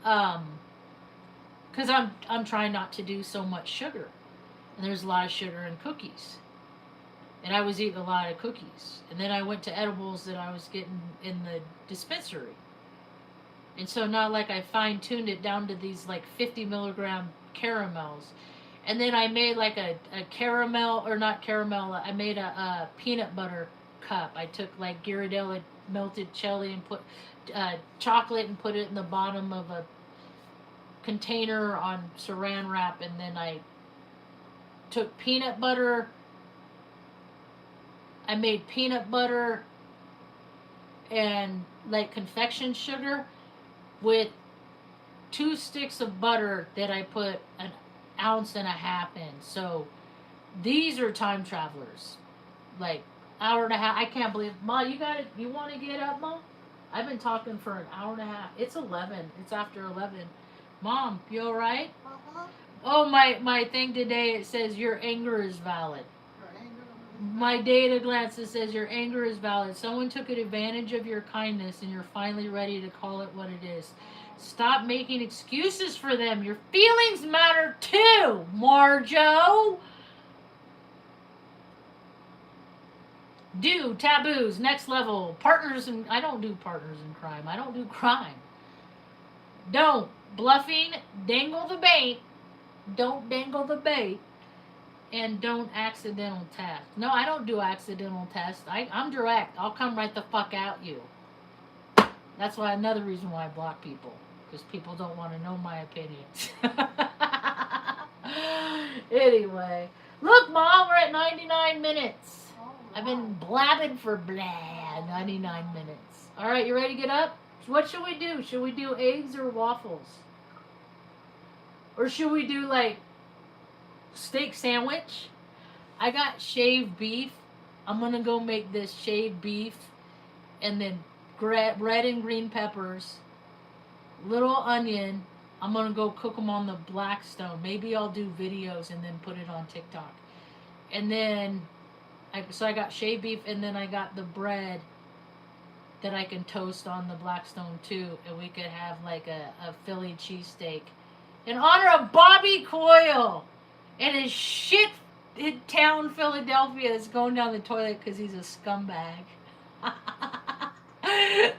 because I'm trying not to do so much sugar, and there's a lot of sugar in cookies. And I was eating a lot of cookies. And then I went to edibles that I was getting in the dispensary. And so now, like, I fine-tuned it down to these, like, 50 milligram caramels. And then I made, like, a caramel, or not caramel, I made a peanut butter cup. I took, like, Ghirardelli melted jelly and put chocolate and put it in the bottom of a container on saran wrap. And then I took peanut butter. I made peanut butter and like confection sugar with 2 sticks of butter that I put an ounce and a half in. So these are time travelers. Like, hour and a half. I can't believe, Ma, you want to get up, Ma? I've been talking for an hour and a half. It's 11. It's after 11. Mom, you all right? Uh-huh. Oh, my thing today, it says your anger is valid. My data glances says your anger is valid. Someone took advantage of your kindness and you're finally ready to call it what it is. Stop making excuses for them. Your feelings matter too, Marjo. Do taboos, next level. Partners, and I don't do partners in crime. I don't do crime. Don't. Bluffing, dangle the bait. Don't dangle the bait. And don't accidental test. No, I don't do accidental test. I'm direct. I'll come right the fuck at you. That's why another reason why I block people. because people don't want to know my opinions. Anyway, look, Mom, we're at 99 minutes. Oh, wow. I've been blabbing for 99 minutes. All right, you ready to get up? What should we do? Should we do eggs or waffles? Or should we do like steak sandwich? I got shaved beef. I'm gonna go make this shaved beef, and then red and green peppers, little onion. I'm gonna go cook them on the Blackstone. Maybe I'll do videos and then put it on TikTok. And then, so I got shaved beef, and then I got the bread that I can toast on the Blackstone too, and we could have like a Philly cheesesteak in honor of Bobby Coyle and his shit in town Philadelphia that's going down the toilet because he's a scumbag.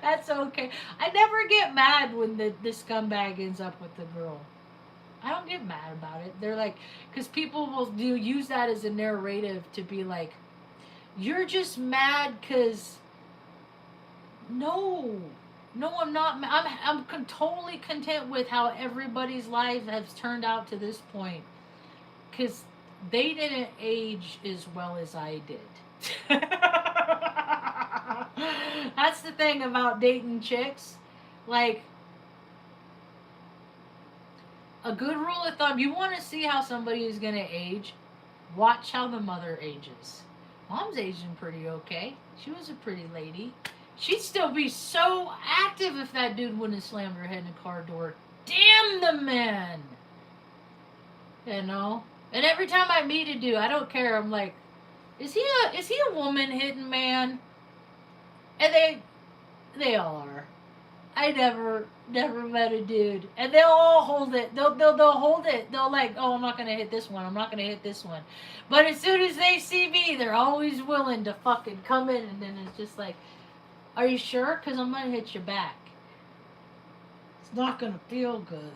That's okay. I never get mad when the scumbag ends up with the girl. I don't get mad about it. They're like, because people will use that as a narrative to be like, you're just mad because, no, I'm not. I'm totally content with how everybody's life has turned out to this point, because they didn't age as well as I did. That's the thing about dating chicks. Like, a good rule of thumb, you want to see how somebody is going to age, watch how the mother ages. Mom's aging pretty okay. She was a pretty lady. She'd still be so active if that dude wouldn't have slammed her head in the car door. Damn the man! You know? And every time I meet a dude, I don't care. I'm like, is he a woman hitting man? And they all are. I never met a dude, and they'll all hold it. They'll hold it. They'll like, oh, I'm not gonna hit this one. I'm not gonna hit this one. But as soon as they see me, they're always willing to fucking come in, and then it's just like, are you sure? Because I'm gonna hit your back. It's not gonna feel good.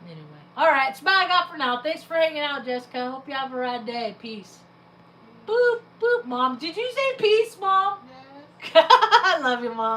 Anyway, all right, it's about I got for now. Thanks for hanging out, Jessica. Hope you have a rad day. Peace. Boop boop, Mom. Did you say peace, Mom? Yes. I love you, Mom.